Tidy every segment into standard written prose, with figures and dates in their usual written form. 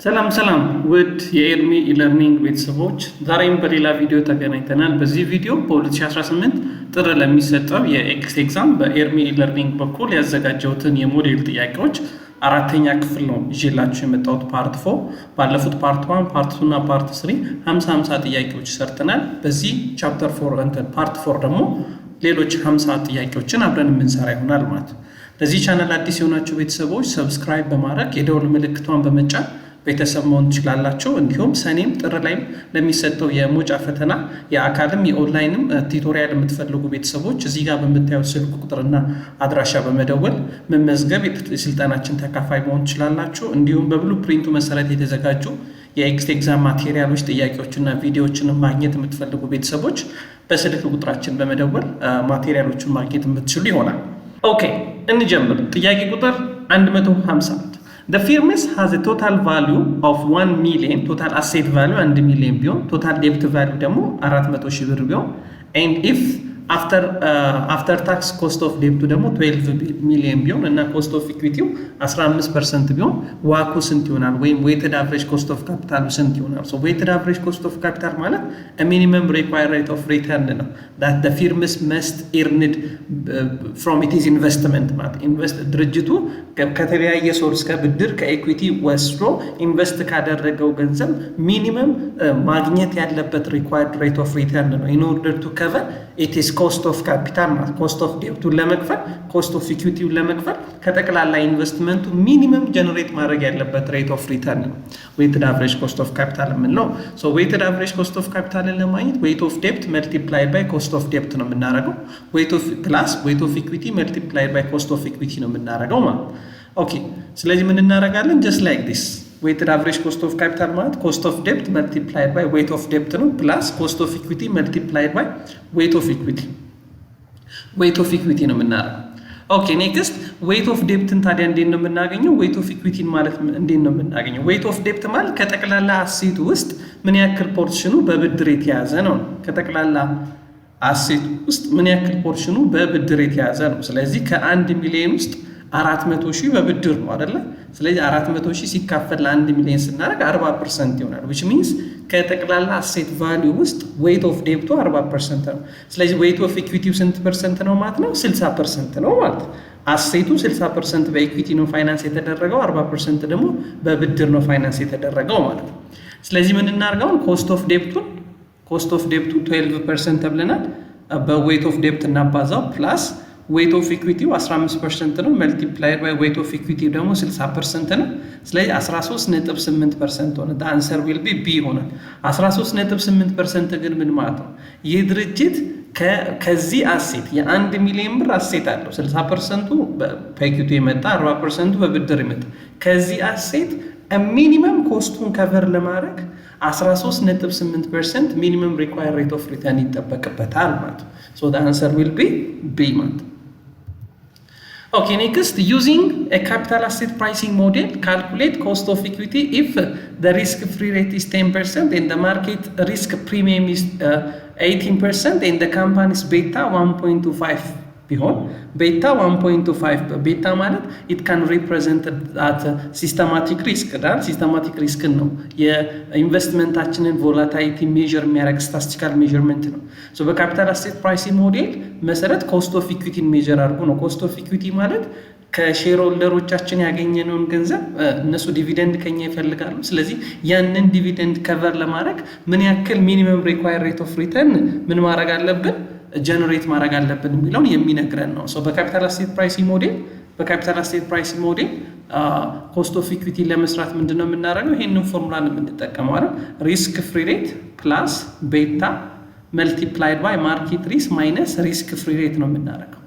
ሰላም ውድ የኤርሚ ኢለርኒንግ ቤተሰቦች ዛሬም በሌላ ቪዲዮ ተገናኝተናል። በዚህ ቪዲዮ በ2018 ጥር ለሚሰጠው የኤክስት ኤግዛም በኤርሚ ኢለርኒንግ በኩል ያዘጋጀሁትን የሞዴል ጥያቄዎች አራተኛ ክፍል ነው ይዤላችሁ የመጣሁት ፓርት 4። ባለፉት ፓርት 1፣ ፓርት 2 እና ፓርት 3 50 ጥያቄዎች ሰርተናል። በዚህ ቻፕተር 4 ፓርት 4 ደግሞ ሌሎች 50 ጥያቄዎችን አብረን የምንሰራ ይሆናል ማለት ነው። ለዚህ ቻናል አዲስ የሆናችሁ ቤተሰቦች ሰብስክራይብ በማድረግ የደወል ምልክቷን በመጫን ቤተሰብ መሆን ትችላላችሁ። እንዲሁም ሰኔም ጥር ላይም ለሚሰጠው የሞጫ ፈተና የአካልም የኦንላይንም ቲዩቶሪያል የምትፈልጉ ቤተሰቦች እዚህ ጋር በምታዩት ስልክ ቁጥርና አድራሻ በመደወል መመዝገብ የስልጠናችን ተካፋይ መሆን ትችላላችሁ። እንዲሁም በብሉ ፕሪንቱ መሰረት የተዘጋጁ የኤክስት ኤግዛም ማቴሪያሎች ጥያቄዎችና ቪዲዮዎችን ማግኘት የምትፈልጉ ቤተሰቦች በስልክ ቁጥራችን በመደወል ማቴሪያሎችን ማግኘት የምትችሉ ይሆናል። ኦኬ እንጀምር። ጥያቄ ቁጥር 150 The firm has a total value of 1 million, total asset value 1 million ቢሆን total debt value ደግሞ 400,000 ብር ቢሆን and if after tax cost of debt ደግሞ 12 million ቢሆን እና cost of equity 15% ቢሆን ዋኩ ስንት ይሆናል? ወይም weighted average cost of capital ስንት ይሆናል? So weighted average cost of capital ማለት a minimum required rate of return ነው that the firm must earn from its investment ማለት ድርጅቱ ከተለያየ ሶርስ ከብድር ከኢኩዊቲ ወስዶ ኢንቨስት ካደረገው ገንዘብ ሚኒመም ማግኘት ያለበት required rate of return ነው in order to cover it is cost of capital ማለት cost of debt ለመክፈል cost of equity ለመክፈል ከጠቅላላ ኢንቨስትመንቱ ሚኒመም ጀነሬት ማድረግ ያለበት rate of return ነው weighted average cost of capital የምንለው። so weighted average cost of capital ለማግኘት weight of debt multiplied by cost of debt ነው የምናደርገው weight of plus weight of equity multiplied by cost of equity ነው የምናደርገው ማለት። ኦኬ ስለዚህ ምን እናደርጋለን? just like this weighted average cost of capital ማለት cost of debt multiplied by weight of debt ነው plus cost of equity multiplied by weight of equity ነው የምናደርገው። ኦኬ ኔክስት weight of debt ታዲያ እንዴት ነው የምናገኘው? weight of equity ማለት እንዴት ነው የምናገኘው? weight of debt ማለት ከጠቅላላ አሴት ውስጥ ምን ያክል ፖርሽኑ በብድር የተያዘ ነው። ከጠቅላላ አሴት ውስጥ ምን ያክል ፖርሽኑ በብድር የተያዘ ነው። ስለዚህ ከ1 ሚሊዮን ውስጥ 400,000 በብድር ነው አይደለ? ስለዚህ 400,000 ሲካፈል ለ1 ሚሊዮን ስናደርግ 40% ይሆናል which means ከጠቅላላ አሴት ቫልዩ ውስጥ weight of debt 40% ነው። ስለዚህ weight of equity ስንት ፐርሰንት ነው ማለት ነው? 60% ነው ማለት ነው። አሴቱ 60% በኢኩዊቲ ነው ፋይናንስ የተደረገው፣ 40% ደግሞ በብድር ነው ፋይናንስ የተደረገው ማለት ነው። ስለዚህ ምን እናርጋው? ኮስት ኦፍ ዴፕቱ 12% ተብለናል። በዌይት ኦፍ ዴፕት እናባዛው ፕላስ weight of equity 15% ነው multiplied by weight of equity ደግሞ 60% ነው። ስለዚህ 13.8% ሆነ። the answer will be B ይሆናል። 13.8% ግን ምን ማለት ነው? ይህ ድርጅት ከዚህ አሴት የ1 ሚሊዮን ብር አሴት አለው። 60% በኢኩዊቲ የመጣ 40% በብድር የመጣ ከዚህ አሴት ሚኒመም ኮስቱን ከቨር ለማድረግ 13.8% ሚኒመም required rate of return ይጠበቅበታል ማለት ነው። so the answer will be B ማለት ነው። Okay, next, using a capital asset pricing model, calculate cost of equity if the risk-free rate is 10% and the market risk premium is 18% and the company's beta 1.25 ቢሆን ቤታ 1.25 ቤታ ማለት it can represent that systematic risk ዳል systematic risk ነው የኢንቨስትመንታችንን ቮላቲሊቲ ሜዠር የሚያደርግ ስታቲስቲካል ሜዠርመንት ነው። ሶ በካፒታል አሴት ፕራይሲንግ ሞዴል መሰረት ኮስት ኦፍ ኢኩዊቲን ሜዠር አድርጎ ነው። ኮስት ኦፍ ኢኩዊቲ ማለት ከሼር ሆልደሮቻችን ያገኘነውን ገንዘብ እነሱ ዲቪደንድ ከኛ ይፈልጋሉ። ስለዚህ ያንን ዲቪደንድ ከቨር ለማድረግ ምን ያክል ሚኒመም ሪኳየርድ ሬት ኦፍ ሪተርን ምን ማድረግ አለብን ጀነሬት ማድረግ አለብን የሚለውን የሚነግረን ነው። ሶ በካፒታል አሴት ፕራይሲንግ ሞዴል ኮስት ኦፍ ኢኩዊቲ ለመስራት ምንድነው የምናደርገው? ይሄንን ፎርሙላ ነው የምንጠቀመው አይደል? ሪስክ ፍሪ ሬት ፕላስ ቤታ መልቲፕላይድ ባይ ማርኬት ሪስክ ማይነስ ሪስክ ፍሪ ሬት ነው የምናደርገው።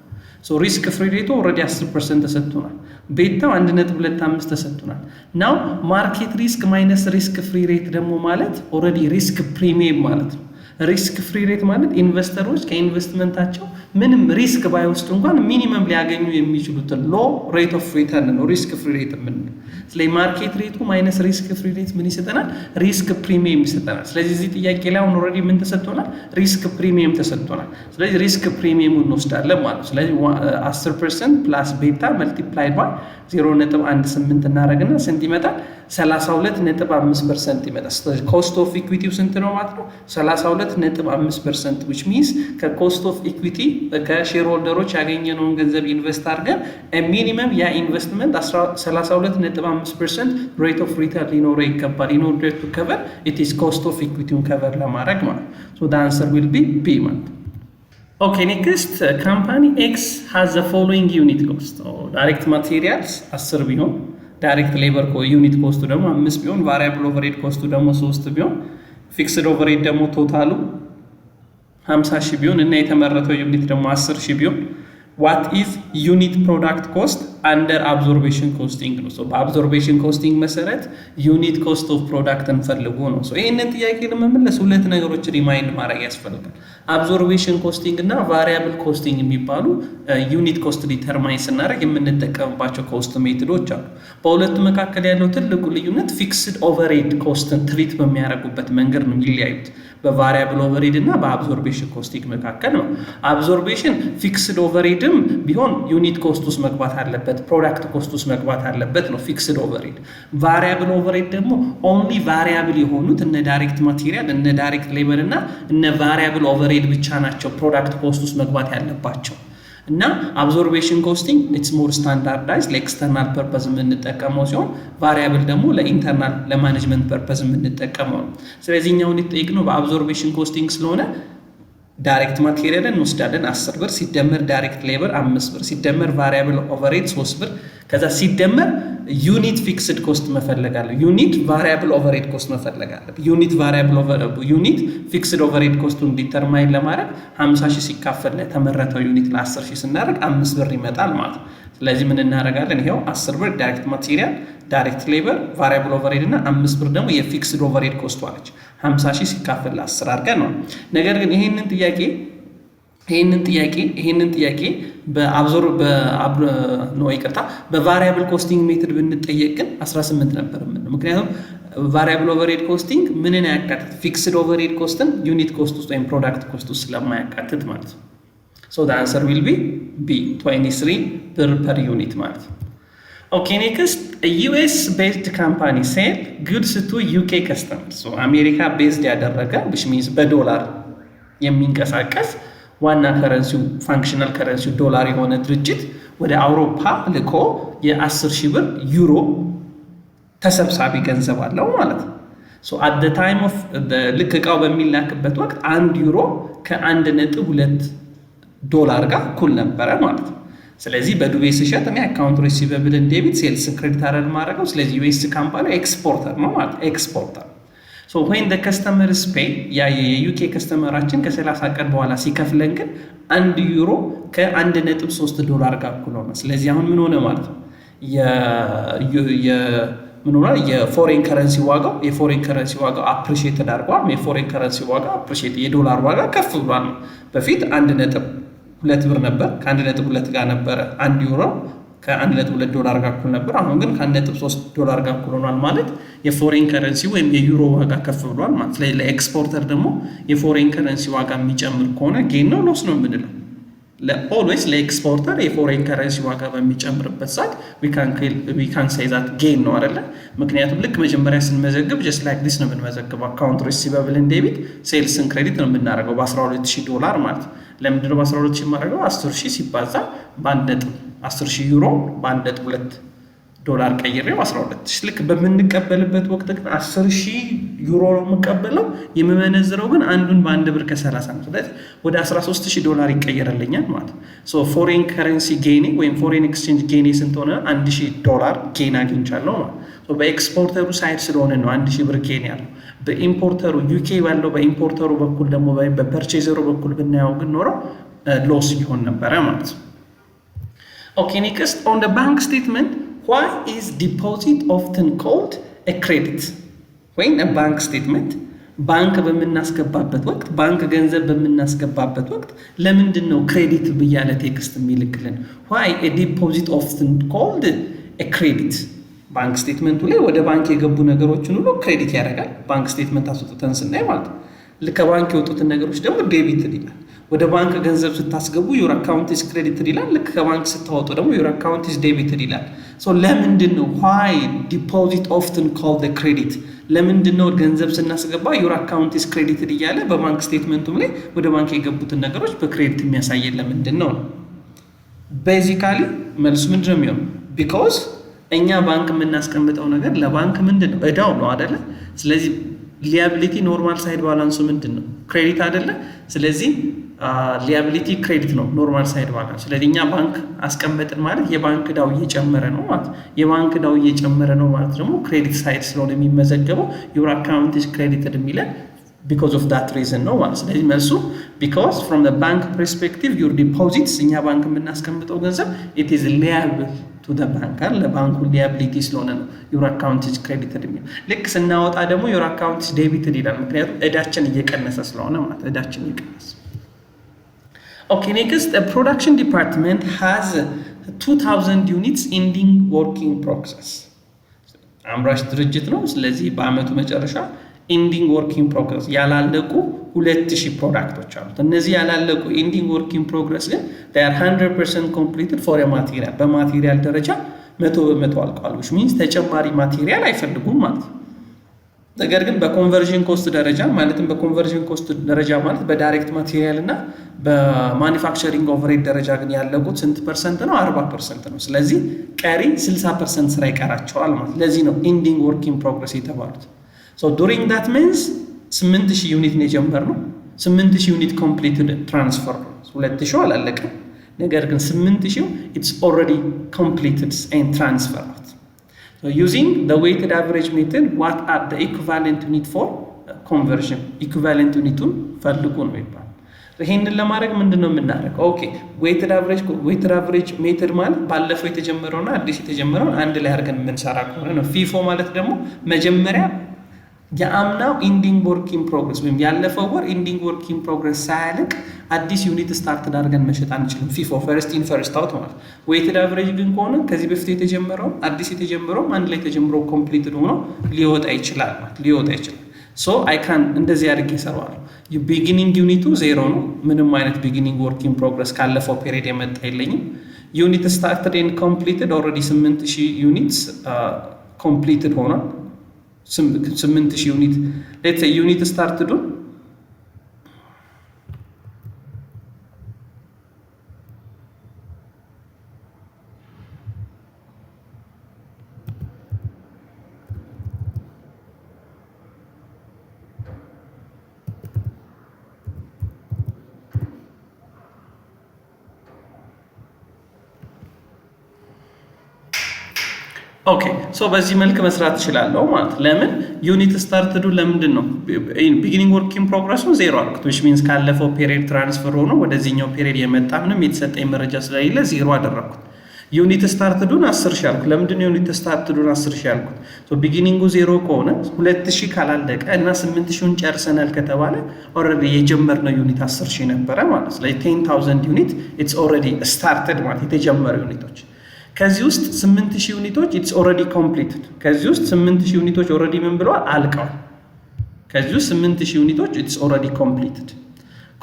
ሶ ሪስክ ፍሪ ሬቱ ኦልሬዲ 10% ተሰጥቶናል። ቤታው 1.25 ተሰጥቶናል። ናው ማርኬት ሪስክ ማይነስ ሪስክ ፍሪ ሬት ደግሞ ማለት ኦልሬዲ ሪስክ ፕሪሚየም ማለት ነው። ሪስክ ፍሪ ሬት ማለት ኢንቨስተሮች ከኢንቨስትመንታቸው ምንም ሪስክ ባይወስዱ እንኳን ሚኒመም ሊያገኙ የሚችሉትን ሎ ሬት ኦፍ ሪተርን ነው ሪስክ ፍሪ ሬት የምንለው። ስለዚህ ማርኬት ሬቱ ማይነስ ሪስክ ፍሪ ሬት ምን ይሰጠናል? ሪስክ ፕሪሚየም ይሰጠናል። ስለዚህ እዚህ ጥያቄ ላይ አሁን ኦልሬዲ ምን ተሰጥቶናል? ሪስክ ፕሪሚየም ተሰጥቶናል። ስለዚህ ሪስክ ፕሪሚየሙን እንወስዳለን ማለት ነው። ስለዚህ 10% ፕላስ ቤታ መልቲፕላይድ ባይ 0.18 እናደርግና ስንት ይመጣል? 32.5% ይመጣል። ኮስት ኦፍ ኢኩዊቲው ስንት ነው ማለት ነው? 32.5%, which means ከኮስት ኦፍ ኢኩዊቲ ከሼር ሆልደሮች ያገኘነውን ገንዘብ ኢንቨስት አድርገን ሚኒመም ያ ኢንቨስትመንት 32.5% ሬት ኦፍ ሪተርን ሊኖረው ይገባል in order to cover it is cost of equity ከቨር ለማድረግ ማለት ነው። so the answer will be B ማለት ነው። Okay, next, company X has the following unit cost. Direct materials 10 ቢሆን ዳይሬክት ሌበር ዩኒት ኮስቱ ደግሞ 5 ቢሆን ቫሪያብል ኦቨርሄድ ኮስቱ ደግሞ 3 ቢሆን ፊክስድ ኦቨርሄድ ደግሞ ቶታሉ 50,000 ቢሆን እና የተመረተው ዩኒት ደግሞ 10,000 ቢሆን what is unit product cost under absorption costing ነው። በአብዞርቤሽን ኮስቲንግ መሰረት ዩኒት ኮስት ኦፍ ፕሮዳክት እንፈልጉ ነው። ይህንን ጥያቄ ለመመለስ ሁለት ነገሮች ሪማይንድ ማድረግ ያስፈልጋል። አብዞርቤሽን ኮስቲንግ እና ቫሪያብል ኮስቲንግ የሚባሉ ዩኒት ኮስት ዲተርማይን ስናደርግ የምንጠቀምባቸው ኮስት ሜቶዶች አሉ። በሁለቱ መካከል ያለው ትልቁ ልዩነት ፊክስድ ኦቨርሄድ ኮስትን ትሪት በሚያደርጉበት መንገድ ነው የሚለያዩት በቫሪያብል ኦቨርሄድ እና በአብዞርቤሽን ኮስቲንግ መካከል ነው። አብዞርቤሽን ፊክስድ ኦቨርሄድም ቢሆን ዩኒት ኮስት ውስጥ መግባት አለበት፣ ፕሮዳክት ኮስት ውስጥ መግባት አለበት ነው ፊክስድ ኦቨርሄድ። ቫሪያብል ኦቨርሄድ ደግሞ ኦንሊ ቫሪያብል የሆኑት እነ ዳይሬክት ማቴሪያል እነ ዳይሬክት ሌበር እና እነ ቫሪያብል ኦቨርሄድ ብቻ ናቸው ፕሮዳክት ኮስት ውስጥ መግባት ያለባቸው። እና አብዞርቤሽን ኮስቲንግ ኢትስ ሞር ስታንዳርዳይዝ ለኤክስተርናል ፐርፐዝ የምንጠቀመው ሲሆን ቫሪያብል ደግሞ ለኢንተርናል ለማኔጅመንት ፐርፐዝ የምንጠቀመው ነው። ስለዚህ እኛውን የተጠየቅነው በአብዞርቤሽን ኮስቲንግ ስለሆነ ዳይሬክት ማቴሪያልን እንወስዳለን 10 ብር ሲደመር ዳይሬክት ሌበር 5 ብር ሲደመር ቫሪያብል ኦቨርሄድ 3 ብር ከዛ ሲደመር ዩኒት ፊክስድ ኮስት መፈለጋለሁ ዩኒት ቫሪያብል ኦቨርሄድ ኮስት መፈለጋለሁ ዩኒት ፊክስድ ኦቨርሄድ ኮስቱን ዲተርማይን ለማድረግ 50,000 ሲካፈል ለተመረተው ዩኒት ለ10,000 ስናደርግ 5 ብር ይመጣል ማለት ነው። ስለዚህ ምን እናደርጋለን? ይሄው 10 ብር ዳይሬክት ማቴሪያል ዳይሬክት ሌበር ቫሪያብል ኦቨርሄድ እና 5 ብር ደግሞ የፊክስድ ኦቨርሄድ ኮስቱ አለች 50,000 ሲካፈል ለ10 አድርገን ነው። ነገር ግን ይሄንን ጥያቄ በቫሪያብል ኮስቲንግ ሜትድ ብንጠየቅ ግን 18 ነበር የምንለው። ምክንያቱም ቫሪያብል ኦቨርሄድ ኮስቲንግ ምንን ያካትት? ፊክስድ ኦቨርሄድ ኮስትን ዩኒት ኮስት ውስጥ ወይም ፕሮዳክት ኮስት ውስጥ ስለማያካትት ማለት ነው። so the answer will be B 23 ብር per unit ማለት ነው። Okay, next, a US based company sell goods to UK customers. so አሜሪካ ቤዝድ ያደረገ which means በዶላር የሚንቀሳቀስ ዋና ከረንሲው ፋንክሽናል ከረንሲው ዶላር የሆነ ድርጅት ወደ አውሮፓ ልኮ የ10,000 ብር ዩሮ ተሰብሳቢ ገንዘብ አለው ማለት ነው። so at the time of ልክ እቃው በሚላክበት ወቅት 1 ዩሮ ከ1.2 ዶላር ጋር እኩል ነበረ ማለት ነው። ስለዚህ በዱቤ ሲሸጥ እኔ አካውንት ሪሲቨብል ኤንድ ዴቢት ሴልስ ክሬዲት አረል ማድረገው። ስለዚህ ዩኤስ ካምፓኒ ኤክስፖርተር ነው ማለት ኤክስፖርተር። so when the customers pay ያ የዩኬ ከስተመራችን ከ30 ቀን በኋላ ሲከፍለን ግን 1 ዩሮ ከ1.3 ዶላር ጋር እኩል ሆነ። ስለዚህ አሁን ምን ሆነ ማለት ነው? የፎሬን ከረንሲ ዋጋው አፕሪሺየት ተደርጓል። የፎሬን ከረንሲ ዋጋ አፕሪሺየት የዶላር ዋጋ ከፍ ብሏል። በፊት 1.2 ብር ነበር፣ ከ1.2 ጋር ነበረ 1 ዩሮ ከ1.2 ዶላር ጋር እኩል ነበር። አሁን ግን ከ1.3 ዶላር ጋር እኩል ሆኗል ማለት የፎሬን ከረንሲ ወይም የዩሮ ዋጋ ከፍ ብሏል ማለት። ለኤክስፖርተር ደግሞ የፎሬን ከረንሲ ዋጋ የሚጨምር ከሆነ ጌን ነው ሎስ ነው የምንለው። ኦልዌይስ ለኤክስፖርተር የፎሬን ከረንሲ ዋጋ በሚጨምርበት ሰዓት we can say that gain ነው አይደለ? ምክንያቱም ልክ መጀመሪያ ስንመዘግብ just like this ነው የምንመዘግበው። አካውንት ሪሲቨብል ኤንድ ዴቢት ሴልስን ክሬዲት ነው የምናደርገው በ12,000 ዶላር ማለት። ለምንድን ነው በ12,000 የማደርገው? 10,000 ሲባዛ በ1.10,000 ዩሮ በ1.2 ዶላር ቀይሬው 12,000 ልክ በምንቀበልበት ወቅት ግን 10,000 ዩሮ ነው የምቀበለው። የምመነዝረው ግን አንዱን በ1 ብር ከ30 ነው። ስለዚህ ወደ 13,000 ዶላር ይቀየርልኛል ማለት ነው። ሶ ፎሬን ከረንሲ ጌኒ ወይም ፎሬን ኤክስቼንጅ ጌኒ ስንት ሆነ? 1,000 ዶላር ጌን አግኝቻለሁ ማለት ነው። ሶ በኤክስፖርተሩ ሳይድ ስለሆነ ነው 1,000 ብር ጌን ያለው። በኢምፖርተሩ ዩኬ ባለው በኢምፖርተሩ በኩል ደግሞ በፐርቼዘሩ በኩል ብናየው ግን ኖረው ሎስ ይሆን ነበረ ማለት ነው። ኦኬ ኔክስት ኦን ዘ ባንክ ስቴትመንት why is deposit often called a credit? when a bank statement ባንክ በምናስገባበት ወቅት ባንክ ገንዘብ በምናስገባበት ወቅት ለምንድን ነው ክሬዲት ብያለ ቴክስት የሚልክልን? why a deposit often called a credit? ባንክ ስቴትመንቱ ላይ ወደ ባንክ የገቡ ነገሮችን ሁሉ ክሬዲት ያደርጋል። ባንክ ስቴትመንት አስወጥተን ስናይ ማለት ነው። ከባንክ የወጡትን ነገሮች ደግሞ ዴቢት ይላል። ወደ ባንክ ገንዘብ ስታስገቡ your account is credited ይላል። ልክ ከባንክ ስታወጡ ደግሞ your account is debited ይላል። ለምንድን ነው why deposit often called the credit? ለምንድን ነው ገንዘብ ስናስገባ your account is credited እያለ በባንክ ስቴትመንቱም ላይ ወደ ባንክ የገቡትን ነገሮች በክሬዲት የሚያሳየን ለምንድን ነው? ቤዚካሊ መልሱ ምንድን ነው የሚሆነው? because እኛ ባንክ የምናስቀምጠው ነገር ለባንክ ምንድን ነው? እዳው ነው አይደለ? ስለዚህ ሊያቢሊቲ ኖርማል ሳይድ ባላንሱ ምንድን ነው? ክሬዲት አይደለ? ስለዚህ ሊያቢሊቲ ክሬዲት ነው ኖርማል ሳይድ ባላንስ። ስለዚህ እኛ ባንክ አስቀመጥን ማለት የባንክ ዕዳው እየጨመረ ነው ማለት የባንክ ዕዳው እየጨመረ ነው ማለት ደግሞ ክሬዲት ሳይድ ስለሆነ የሚመዘገበው your account is credited የሚለን because of that reason ነው ማለት። ስለዚህ መልሱ because from the bank perspective your deposits እኛ ባንክ የምናስቀምጠው ገንዘብ it is liable to the bank ለባንኩ liability ስለሆነ ነው your account is credited የሚለው። ልክ ስናወጣ ደግሞ your account is debited ይላል። ምክንያቱም ዕዳችን እየቀነሰ ስለሆነ ማለት ዕዳችን እየቀነሰ። Okay, next, the production department has 2000 units ending working progress. አምራች ድርጅት ነው። ስለዚህ በአመቱ መጨረሻ ending working progress ያላለቁ 2000 ፕሮዳክቶች አሉት። እነዚህ ያላለቁ ending working progress ግን they are 100% completed for a material በማቴሪያል ደረጃ 100% አልቋል። which means ተጨማሪ ማቴሪያል አይፈልጉም ማለት ነው። ነገር ግን በኮንቨርዥን ኮስት ደረጃ ማለትም በኮንቨርዥን ኮስት ደረጃ ማለት በዳይሬክት ማቴሪያል እና በማኒፋክቸሪንግ ኦቨርሄድ ደረጃ ግን ያለቁት ስንት ፐርሰንት ነው? 40% ነው። ስለዚህ ቀሪ 60% ስራ ይቀራቸዋል ማለት። ለዚህ ነው ኢንዲንግ ወርክ ኢን ፕሮግረስ የተባሉት። so during that means 8000 ዩኒት ነው የጀመርነው። 8000 ዩኒት ኮምፕሊትድ ትራንስፈር ነው። 2000 አላለቀም። ነገር ግን 8000 it's already completed and transferred. So using the weighted average method, what are the equivalent unit for conversion? Equivalent unitun ፈልጉ ነው ይባላል። ይሄንን ለማድረግ ምንድነው የምናደርገው? ኦኬ weighted average method ማለት ባለፈው የተጀመረውና አዲስ የተጀመረውን አንድ ላይ አድርገን የምንሰራ ከሆነ ነው። FIFO ማለት ደግሞ መጀመሪያ የአምናው ኢንዲንግ ወርክ ኢን ፕሮግረስ ወይም ያለፈው ወር ኢንዲንግ ወርክ ኢን ፕሮግረስ ሳያልቅ አዲስ ዩኒት ስታርት አድርገን መሸጥ አንችልም። FIFO ፈርስት ኢን ፈርስት አውት ማለት። ዌይትድ አቨሬጅ ግን ከሆነ ከዚህ በፊት የተጀመረው አዲስ የተጀመረው አንድ ላይ ተጀምሮ ኮምፕሊትድ ሆኖ ሊወጣ ይችላል ማለት ሊወጣ ይችላል። ሶ አይ ካን እንደዚህ አድርጌ እሰራዋለሁ። ቢጊኒንግ ዩኒቱ 0 ነው። ምንም አይነት ቢጊኒንግ ወርክ ኢን ፕሮግረስ ካለፈው ፔሪድ የመጣ የለኝም። ዩኒት ስታርትድ ኤንድ ኮምፕሊትድ ኦልሬዲ 8000 ዩኒትስ ኮምፕሊትድ ሆኗል። 8000 ዩኒት ሌትስ ሴይ ዩኒት ስታርትዱ ኦኬ ሶ በዚህ መልክ መስራት እችላለሁ ማለት። ለምን ዩኒት ስታርትዱ ለምንድን ነው ቢጊኒንግ ወርክ ኢን ፕሮግረሱን 0 አልኩት። which means ካለፈው ፔሪድ ትራንስፈር ሆኖ ወደዚህኛው ፔሪድ የመጣ ምንም የተሰጠኝ መረጃ ስለሌለ 0 አደረኩት። ዩኒት ስታርትዱን 10000 አልኩት። ለምንድን ነው ዩኒት ስታርትዱን 10000 አልኩት? ሶ ቢጊኒንጉ 0 ከሆነ 2000 ካላለቀ እና 8000ን ጨርሰናል ከተባለ ኦልሬዲ የጀመርነው ዩኒት 10000 ነበረ ማለት። ስለዚህ 10000 ዩኒት ኢትስ ኦልሬዲ ስታርትድ ማለት የተጀመሩ ዩኒቶች። ከዚህ ውስጥ 8000 ዩኒቶች ኢትስ ኦልሬዲ ኮምፕሊትድ። ከዚህ ውስጥ 8000 ዩኒቶች ኦልሬዲ ምን ብለዋል? አልቀዋል። ከዚህ ውስጥ 8000 ዩኒቶች ኢትስ ኦልሬዲ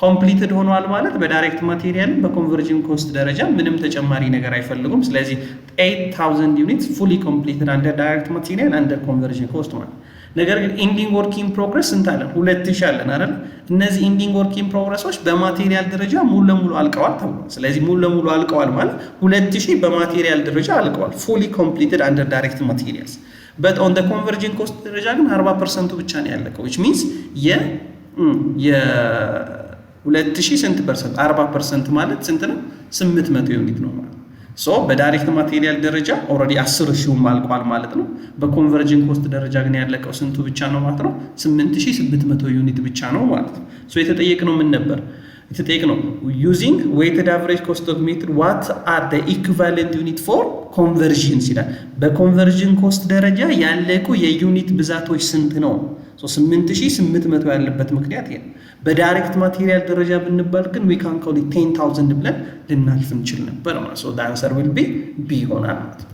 ኮምፕሊትድ ሆኗል ማለት በዳይሬክት ማቴሪያል በኮንቨርጅን ኮስት ደረጃ ምንም ተጨማሪ ነገር አይፈልጉም። ስለዚህ 8000 ዩኒትስ ፉሊ ኮምፕሊትድ አንደር ዳይሬክት ማቴሪያል አንደር ኮንቨርጅን ኮስት ማለት። ነገር ግን ኢንዲንግ ወርክ ኢን ፕሮግረስ ስንት አለን? 2000 አለን አይደል? እነዚህ ኢንዲንግ ወርክ ኢን ፕሮግረሶች በማቴሪያል ደረጃ ሙሉ ለሙሉ አልቀዋል ተብሏል። ስለዚህ ሙሉ ለሙሉ አልቀዋል ማለት 2000 በማቴሪያል ደረጃ አልቀዋል ፉሊ ኮምፕሊትድ አንደር ዳይሬክት ማቴሪያልስ but on the converging cost ደረጃ ግን 40% ብቻ ነው ያለቀው። which means የ 2000 ስንት ፐርሰንት? 40% ማለት ስንት ነው? 800 ዩኒት ነው ማለት። ሶ በዳይሬክት ማቴሪያል ደረጃ ኦልሬዲ 10000 አልቋል ማለት ነው። በኮንቨርጂንግ ኮስት ደረጃ ግን ያለቀው ስንቱ ብቻ ነው ማለት ነው? 8800 ዩኒት ብቻ ነው ማለት ነው። ሶ የተጠየቅነው ምን ነበር? የተጠየቅነው using weighted average cost of meter what are the equivalent unit for conversions ይላል። በኮንቨርጂንግ ኮስት ደረጃ ያለቁ የዩኒት ብዛቶች ስንት ነው? ሶ 8800 ያለበት ምክንያት ይሄ። በዳይሬክት ማቴሪያል ደረጃ ብንባል ግን we can call it 10000 ብለን ልናልፍ እንችል ነበር ማለት ነው። so the answer will be B ይሆናል ማለት ነው።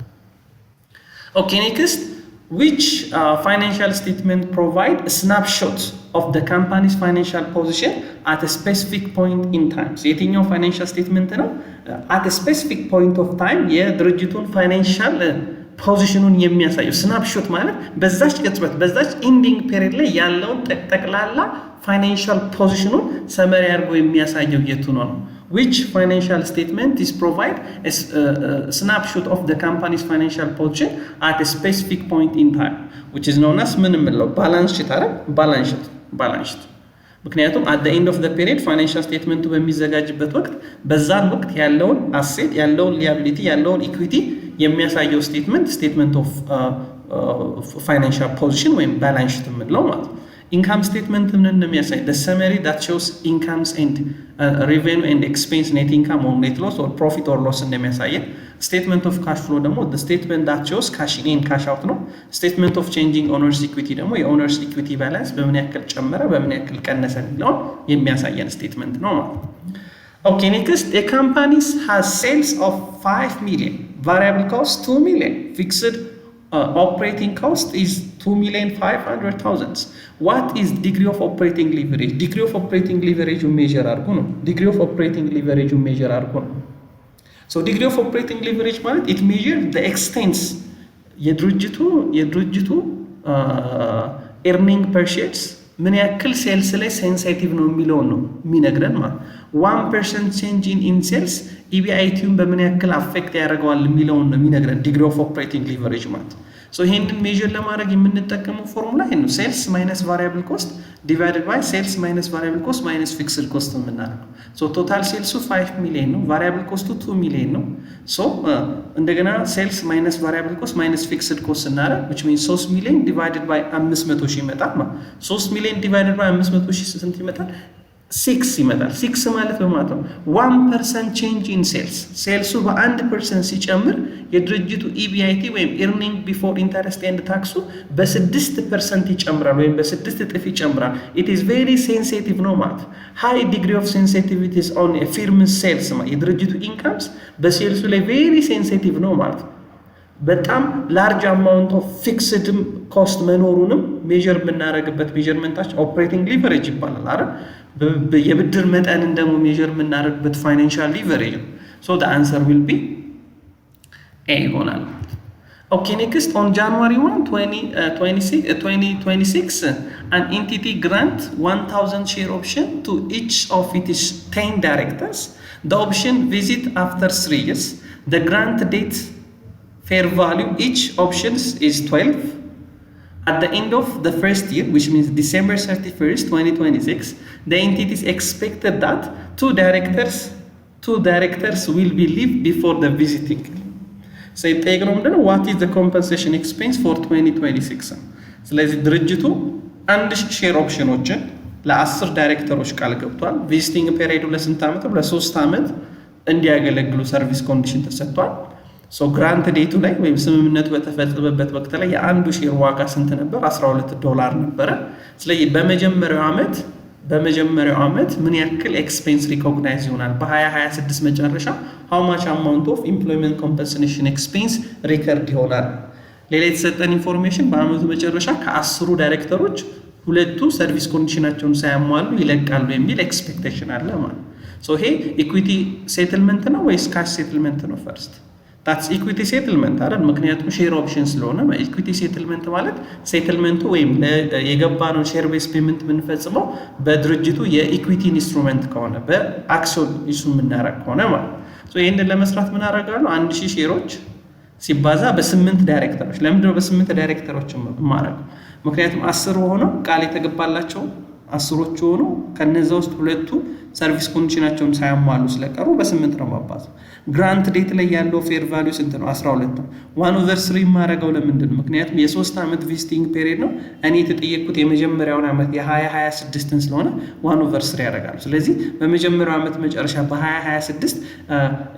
ኦኬ ኔክስት which financial statement provide a snapshot of the company's financial position at a specific point in time. የትኛው financial statement ነው? at a specific point of time የድርጅቱን financial ፖዚሽኑን የሚያሳየው ስናፕሾት ማለት በዛች ቅጽበት በዛች ኢንዲንግ ፔሪድ ላይ ያለውን ጠቅላላ ፋይናንሻል ፖዚሽኑን ሰመሪ አድርጎ የሚያሳየው የቱ ነው? which financial statement is provide a snapshot of the company's financial position at a specific point in time, which is known as ምን እንለው balance sheet አይደል? balance sheet ምክንያቱም at the end of the period financial statement በሚዘጋጅበት ወቅት በዛን ወቅት ያለውን አሴት ያለውን liability ያለውን ኢኩዊቲ የሚያሳየው statement of financial position ወይም balance sheet የምንለው ማለት income statement ምን እንደሚያሳይ the summary that shows incomes and revenue and expense net income or net loss or profit or loss እንደሚያሳይ statement of cash flow ደግሞ the statement that shows cash in and cash out ነው statement of changing owners equity ደግሞ የowners equity balance በምን ያክል ጨመረ በምን ያክል ቀነሰ የሚለው የሚያሳየን statement ነው ማለት okay next a company has sales of 5 million variable cost 2 million fixed operating cost is 2,500,000 what is degree of operating leverage degree of operating leverage measure አድርጎ ነው degree of operating leverage measure አድርጎ ነው so degree of operating leverage ማለት it measures the extent የድርጅቱ earning per shares ምን ያክል ሴልስ ላይ ሴንሲቲቭ ነው የሚለው ነው የሚነግረን ማለት 1% change in sales EBITን በምን ያክል አፌክት ያደርገዋል የሚለው ነው የሚነግረን degree of operating leverage ማለት so ይሄንን ሜዠር ለማድረግ የምንጠቀመው ፎርሙላ ይሄ ነው sales minus variable cost divided by sales minus variable cost minus fixed cost የምናደርገው so total sales 5 million ነው variable cost 2 million ነው so እንደገና sales minus variable cost minus fixed cost እናደርግ which means 3 million divided by 500,000 ይመጣል ማለት 3 million divided by 500,000 ስንት ይመጣል 6 ይመጣል 6 ማለት በማለት ነው 1% change in sales ሴልሱ በ1% ሲጨምር የድርጅቱ EBIT ወይም earning before interest and tax በ6% ይጨምራል ወይም በ6 እጥፍ ይጨምራል it is very sensitive ነው ማለት high degree of sensitivity is on a firm sales የድርጅቱ incomes በሴልሱ ላይ very sensitive ነው ማለት በጣም large amount of fixed cost መኖሩንም ሜዠር የምናደርግበት ሜዠርመንታችን operating leverage ይባላል አይደል የብድር መጠን እንደሞ ሜዠር የምናደርግበት financial leverage so the answer will be A ይሆናል okay next on January 1 2026 an entity grant 1000 share option to each of its 10 directors the option visit after 3 years the grant date fair value each options is 12 at the end of the first year which means December 31st 2026 the entity is expected that two directors will be leave before the visiting so ይጠይቅነው ምንድነው what is the compensation expense for 2026 ስለዚህ ድርጅቱ አንድ ሼር ኦፕሽኖችን ለ10 ዳይሬክተሮች ቃል ገብቷል ቪዚቲንግ ፔሪዱ ለስንት ዓመት ለ3 ዓመት እንዲያገለግሉ ሰርቪስ ኮንዲሽን ተሰጥቷል so grant ዴቱ ላይ ወይም ስምምነቱ በተፈጸመበት ወቅት ላይ የአንዱ ሼር ዋጋ ስንት ነበር $12 ነበር ስለዚህ በመጀመሪያው ዓመት ምን ያክል ኤክስፔንስ ሪኮግናይዝ ይሆናል በ2026 መጨረሻ how much amount of employment compensation expense ሪከርድ ይሆናል ሌላ የተሰጠን ኢንፎርሜሽን በአመቱ መጨረሻ ከ10 ዳይሬክተሮች ሁለቱ ሰርቪስ ኮንዲሽናቸውን ሳያሟሉ ይለቃሉ የሚል ኤክስፔክቴሽን አለ ማለት so ይሄ ኢኩዊቲ ሴትልመንት ነው ወይስ ካሽ ሴትልመንት ነው ፈርስት that's equity settlement አይደል ምክንያቱም ሼር ኦፕሽን ስለሆነ equity settlement ማለት ሴትልመንቱ ወይም የገባነው ሼር ቤዝ ፔመንት የምንፈጽመው በድርጅቱ የኢኩዊቲ ኢንስትሩመንት ከሆነ በአክሲዮን ኢሹ የምናደርግ ከሆነ ማለት so ይሄንን ለመስራት ምን አደርጋለሁ 1000 ሼሮች ሲባዛ በ8 ዳይሬክተሮች ለምንድነው በ8 ዳይሬክተሮች ማረግ ምክንያቱም 10 ሆነው ቃል የተገባላቸው 10ዎቹ ሆነው ከነዛ ውስጥ ሁለቱ ሰርቪስ ኮንዲሽናቸውን ሳያሟሉ ስለቀሩ በ8 ነው ማባዛው ግራንት ዴት ላይ ያለው ፌር ቫልዩ ስንት ነው 12 ነው 1/3 ማረጋው ለምንድን ነው ምክንያቱም የ3 አመት ቪዚቲንግ ፔሪድ ነው እኔ የተጠየቅኩት የመጀመሪያውን አመት የ2026 ስለሆነ 1/3 ያደርጋሉ ስለዚህ በመጀመሪያው አመት መጨረሻ በ2026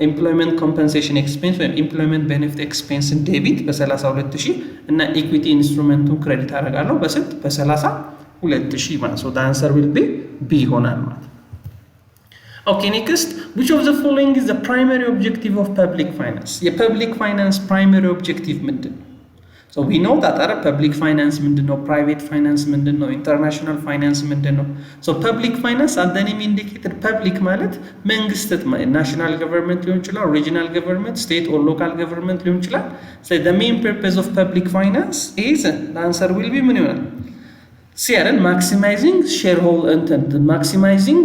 ኤምፕሎይመንት ኮምፐንሴሽን ኤክስፔንስ ወይ ኤምፕሎይመንት ቤኔፊት ኤክስፔንስ ዴቢት በ32000 እና ኢኩዊቲ ኢንስትሩመንቱን ክሬዲት አደርጋለሁ በስንት በ32000 ማለት so the answer will be B ይሆናል ማለት Okay, next, which of the following is the primary objective of public finance? The public finance primary objective ምንድን ነው? So we know that our public finance ምንድነው private finance ምንድነው international finance ምንድነው so public finance and the name indicated public ማለት መንግስት national government ሊሆን ይችላል regional government state or local government ሊሆን ይችላል so the main purpose of public finance is the answer will be ምን ይሆናል ሲያረን maximizing shareholder maximizing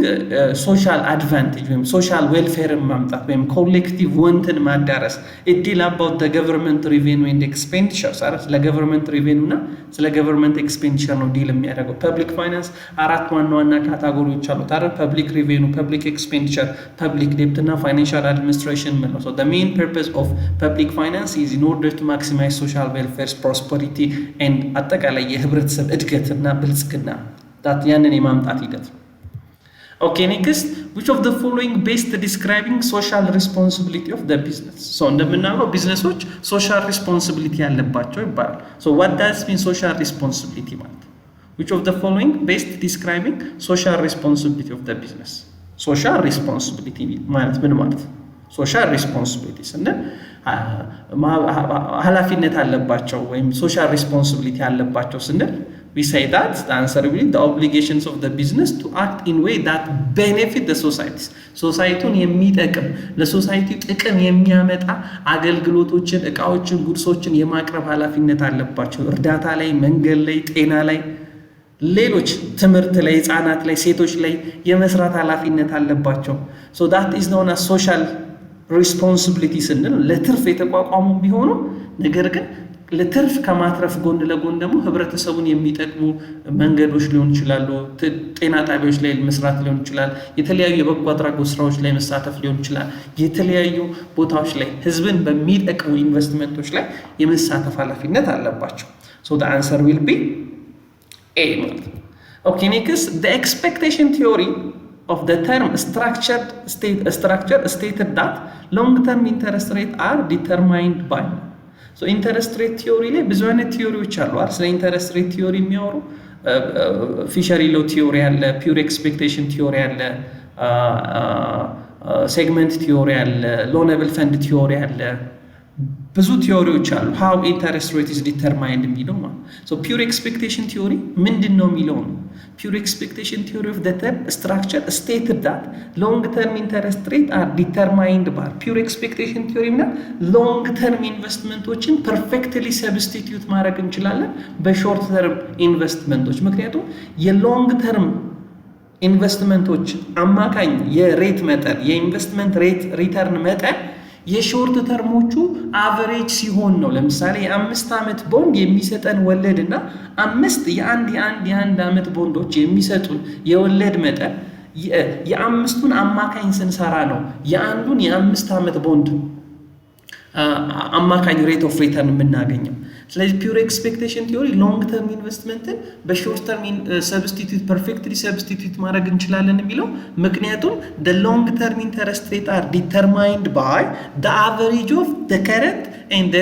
social advantage ወይም social welfare ማምጣት ወይም collective wanትን ማዳረስ it deal about the government revenue and expenditure ስለ government revenue እና ስለ government expenditure ነው ዲል የሚያደርገው public finance አራት ዋና ካታጎሪዎች አሉት አይደል public revenue public expenditure public debt እና financial administration ማለት so the main purpose of public finance is in order to maximize social welfare prosperity and አጠቃላይ የህብረተሰብ እድገትና ብልጽግና that ያንን የማምጣት ሂደት okay next which of the following best describing social responsibility of the business so እንደምናውቀው ቢዝነሶች social responsibility ያለባቸው ይባላል so what does mean social responsibility ማለት which of the following best describing social responsibility of the business social responsibility ማለት ምን ማለት social responsibility ስንል ኃላፊነት አለባቸው ወይም social responsibility አለባቸው ስንል we say that the answer will be the obligations of the business to act in way that benefit the society ሶሳይቲውን የሚጠቅም ለሶሳይቲው ጥቅም የሚያመጣ አገልግሎቶችን እቃዎችን ጉድሶችን የማቅረብ ኃላፊነት አለባቸው እርዳታ ላይ መንገድ ላይ ጤና ላይ ሌሎች ትምህርት ላይ ህፃናት ላይ ሴቶች ላይ የመስራት ኃላፊነት አለባቸው so that is known as social responsibility ስንል ለትርፍ የተቋቋሙ ቢሆኑ ነገር ግን ለትርፍ ከማትረፍ ጎን ለጎን ደግሞ ህብረተሰቡን የሚጠቅሙ መንገዶች ሊሆን ይችላሉ ጤና ጣቢያዎች ላይ መስራት ሊሆን ይችላል የተለያዩ የበጎ አድራጎት ስራዎች ላይ መሳተፍ ሊሆን ይችላል የተለያዩ ቦታዎች ላይ ህዝብን በሚጠቅሙ ኢንቨስትመንቶች ላይ የመሳተፍ ኃላፊነት አለባቸው so the answer will be A okay next the expectation theory of the term structure stated that long term interest rate are determined by so interest rate theory ላይ ብዙ አይነት ቲዮሪዎች አሉ አይደል ስለ interest rate theory የሚያወሩ ፊሸሪ ሎ ቲዮሪ አለ pure expectation theory አለ segment theory አለ low level fund theory አለ ብዙ ቲዮሪዎች አሉ how interest rate is determined የሚለው ማለት so pure expectation theory ምንድነው የሚለው ነው pure expectation theory of the term structure stated that long term interest rate are determined by pure expectation theory እና long term ኢንቨስትመንቶችን perfectly substitute ማድረግ እንችላለን በshort term ኢንቨስትመንቶች ምክንያቱም የሎንግ ተርም ኢንቨስትመንቶች አማካኝ የሬት መጠን የኢንቨስትመንት ሬት ሪተርን መጠን የሾርት ተርሞቹ አቨሬጅ ሲሆን ነው ለምሳሌ የ5 አመት ቦንድ የሚሰጠን ወለድና 5 የአንድ አመት ቦንዶች የሚሰጡን የወለድ መጠን የአምስቱን አማካኝ ስንሰራ ነው የአንዱን የ5 አመት ቦንድ አማካኝ ሬት ኦፍ ሪተርን የምናገኘው ስለዚህ ፒውር ኤክስፔክቴሽን ቲዮሪ ሎንግ ተርም ኢንቨስትመንትን በሾርት ተርም ሰብስቲቱት ፐርፌክትሊ ሰብስቲቱት ማድረግ እንችላለን የሚለው ምክንያቱም the long term interest rate are determined by the average of the current and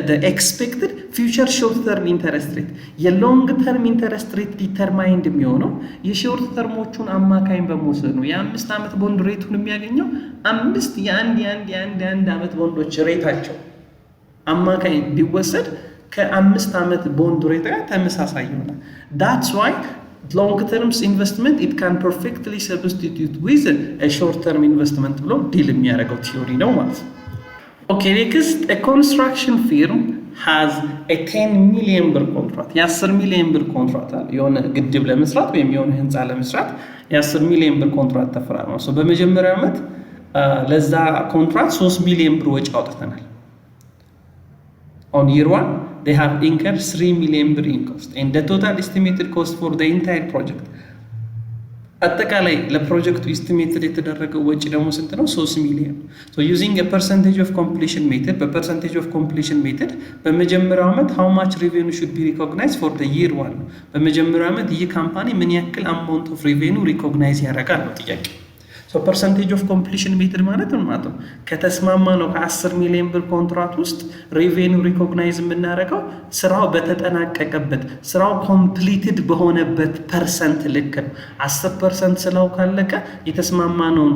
the expected future short term interest rate የሎንግ ተርም ኢንተረስት ሬት ዲተርማይንድ የሚሆነው የሾርት ተርሞቹን አማካኝ በመውሰድ ነው የ5 አመት ቦንድ ሬቱን የሚያገኘው 5 የአንድ አመት ቦንዶች ሬታቸው አማካኝ ቢወሰድ ከ5 አመት ቦንድ ሬት ጋር ተመሳሳይ ይሆናል that's why long term investment it can perfectly substitute with a short term investment ብሎ ዲል የሚያደርገው ቲዮሪ ነው ማለት ነው okay next a construction firm has a 10 million ብር ኮንትራክት የ10 ሚሊዮን ብር ኮንትራክት አለ የሆነ ግድብ ለመስራት ወይም የሆነ ህንጻ ለመስራት የ10 ሚሊዮን ብር ኮንትራክት ተፈራርመው so በመጀመሪያው ዓመት ለዛ ኮንትራክት 3 ሚሊዮን ብር ወጪ አውጥተናል on year 1 they have incurred 3 million ብር in cost and the total estimated cost for the entire project አጠቃላይ ለፕሮጀክቱ ኤስቲሜትድ የተደረገው ወጪ ደግሞ ስንት ነው 3 ሚሊዮን so using a percentage of completion method በpercentage of completion method በመጀመሪያው ዓመት how much revenue should be recognized for the year 1 በመጀመሪያው ዓመት ይህ ካምፓኒ ምን ያክል amount of revenue recognize ያደርጋል ነው ጥያቄ so percentage of completion method ማለት ነው ከተስማማ ነው ከ10 ሚሊዮን ብር ኮንትራክት ውስጥ revenue recognize የምናደርገው ስራው በተጠናቀቀበት ስራው completed በሆነበት ፐርሰንት ልክ 10% ስራው ካለቀ የተስማማ ነው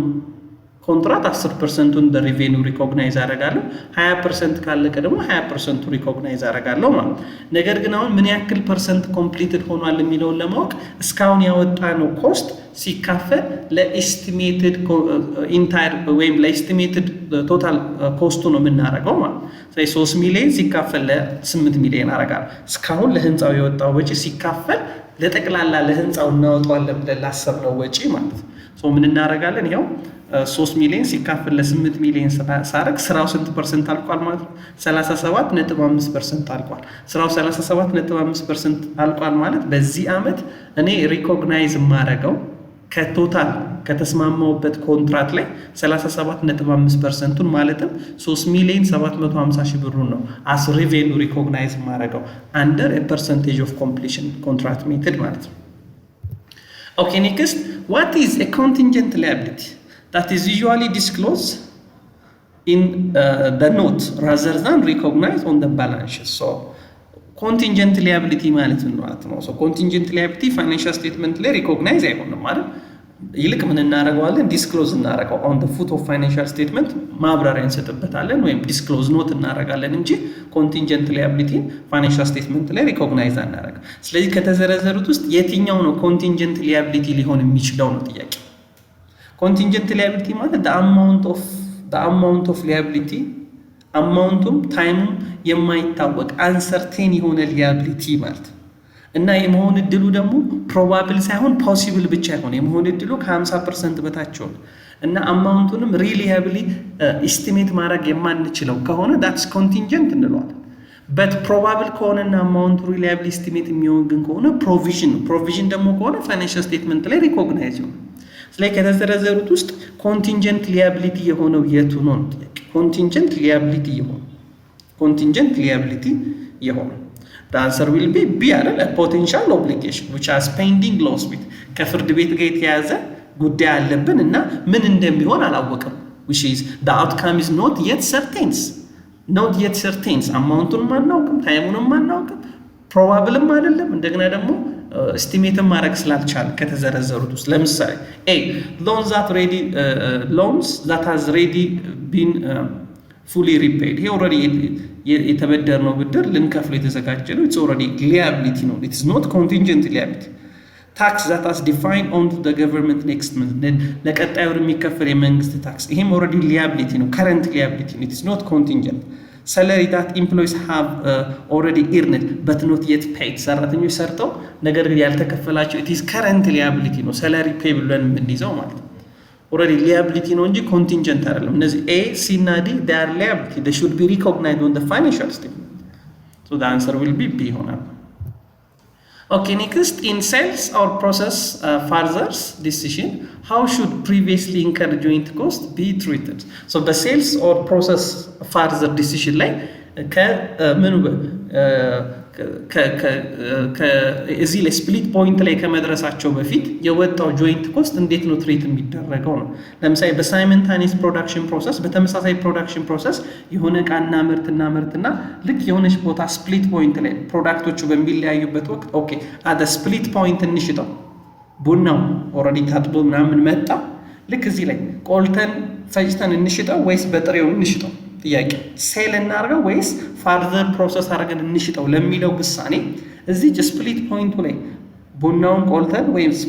ኮንትራት 10%ን በሪቬኒው ሪኮግናይዝ አደርጋለሁ 20% ካለቀ ደግሞ 20% ሪኮግናይዝ አደርጋለሁ ማለት። ነገር ግን አሁን ምን ያክል ፐርሰንት ኮምፕሊትድ ሆኗል የሚለውን ለማወቅ እስካሁን ያወጣነው ኮስት ሲካፈል ለኤስቲሜትድ ኢንታየር ወይም ለኤስቲሜትድ ቶታል ኮስቱ ነው የምናደርገው ማለት። ስለዚህ 3 ሚሊዮን ሲካፈል ለ8 ሚሊዮን አደርጋለሁ። እስካሁን ለህንፃው የወጣው ወጪ ሲካፈል ለጠቅላላ ለህንፃው እናወጣዋለን ብለን ላሰብነው ወጪ ማለት ነው። ምን እናደርጋለን? ይኸው 3 ሚሊዮን ሲካፈል ለ8 ሚሊዮን ሳረግ ስራው ስንት ፐርሰንት አልቋል ማለት ነው? 37.5% አልቋል። ስራው 37.5% አልቋል ማለት በዚህ ዓመት እኔ ሪኮግናይዝ የማደርገው ከቶታል ከተስማማውበት ኮንትራት ላይ 37.5%ን ማለትም 3 ሚሊዮን 750 ሺህ ብሩን ነው አስ ሪቬኒው ሪኮግናይዝ የማደርገው አንደር ፐርሰንቴጅ ኦፍ ኮምፕሊሽን ኮንትራክት ሜተድ ማለት ነው። ኦኬ ኔክስት what is a contingent liability that is usually disclosed in the note rather than recognized on the balance sheet? So contingent liability ማለት ነው። so contingent liability financial statement ላይ recognize አይሆንም ማለት ይልቅ ምን እናደርገዋለን? ዲስክሎዝ እናደርገው on the foot of financial statement ማብራሪያ እንሰጥበታለን ወይም ዲስክሎዝ ኖት እናደርጋለን እንጂ contingent liability financial statement ላይ recognize አናደርግ። ስለዚህ ከተዘረዘሩት ውስጥ የትኛው ነው contingent liability ሊሆን የሚችለው ነው ጥያቄ። contingent liability ማለት the amount of liability አማውንቱም ታይሙም የማይታወቅ አንሰርቴን የሆነ liability ማለት እና የመሆን እድሉ ደግሞ ፕሮባብል ሳይሆን ፖሲብል ብቻ ይሆን የመሆን እድሉ ከ50% በታች ሆነ እና አማውንቱንም ሪሊያብሊ ኤስቲሜት ማድረግ የማንችለው ከሆነ that's contingent እንለዋለን። but probable ከሆነና አማውንቱ ሪሊያብሊ ኤስቲሜት የሚሆን ግን ከሆነ ፕሮቪዥን ደግሞ ከሆነ ፋይናንሻል ስቴትመንት ላይ ሪኮግናይዝ ነው። ስለዚህ ከተዘረዘሩት ውስጥ ኮንቲንጀንት ሊያቢሊቲ የሆነው የቱ ነው? ኮንቲንጀንት ሊያቢሊቲ የሆነው the answer will be B አይደል? a potential obligation which has pending lawsuit ከፍርድ ቤት ጋር የተያዘ ጉዳይ አለብን እና ምን እንደሚሆን አላወቅም which is the outcome is not yet certain አማውንቱን ማናውቅም ታይሙንም ማናውቅም ፕሮባብልም አይደለም እንደገና ደግሞ ኤስቲሜትም ማድረግ ስላልቻለ ከተዘረዘሩት ውስጥ ለምሳሌ A loans that has already been fully repaid he already የተበደርነው ብድር ልንከፍል የተዘጋጀ ነው it's already liability ነው it is not contingent liability tax that has defined on the government next month ለቀጣዩ የሚከፈል የመንግስት ታክስ ይሄም already liability ነው current liability it is not contingent salary that employees have already earned but not yet paid ሰራተኞች ሰርተው ነገር ግን ያልተከፈላቸው it is current liability ነው salary pay ብለን የምንይዘው ማለት ነው already liability ነው እንጂ contingent አይደለም እነዚህ A C እና D they are liability they should be recognized on the financial statement so the answer will be B ይሆናል okay next in sales or process further decision how should previously incurred joint cost be treated so the sales or process further decision ላይ ከምን እዚህ ላይ ስፕሊት ፖይንት ላይ ከመድረሳቸው በፊት የወጣው ጆይንት ኮስት እንዴት ነው ትሪት የሚደረገው ነው ለምሳሌ በሳይመንታኒየስ ፕሮዳክሽን ፕሮሰስ በተመሳሳይ ፕሮዳክሽን ፕሮሰስ የሆነ ዕቃ እናመርትና ልክ የሆነች ቦታ ስፕሊት ፖይንት ላይ ፕሮዳክቶቹ በሚለያዩበት ወቅት ኦኬ አደ ስፕሊት ፖይንት እንሽጠው ቡናው ኦልሬዲ ታጥቦ ምናምን መጣ ልክ እዚህ ላይ ቆልተን ፈጭተን እንሽጠው ወይስ በጥሬው እንሽጠው ጥያቄ ሴል እናርገው ወይስ ፋርዘር ፕሮሰስ አድርገን እንሽጠው ለሚለው ውሳኔ እዚህ ስፕሊት ፖይንቱ ላይ ቡናውን ቆልተን ወይስ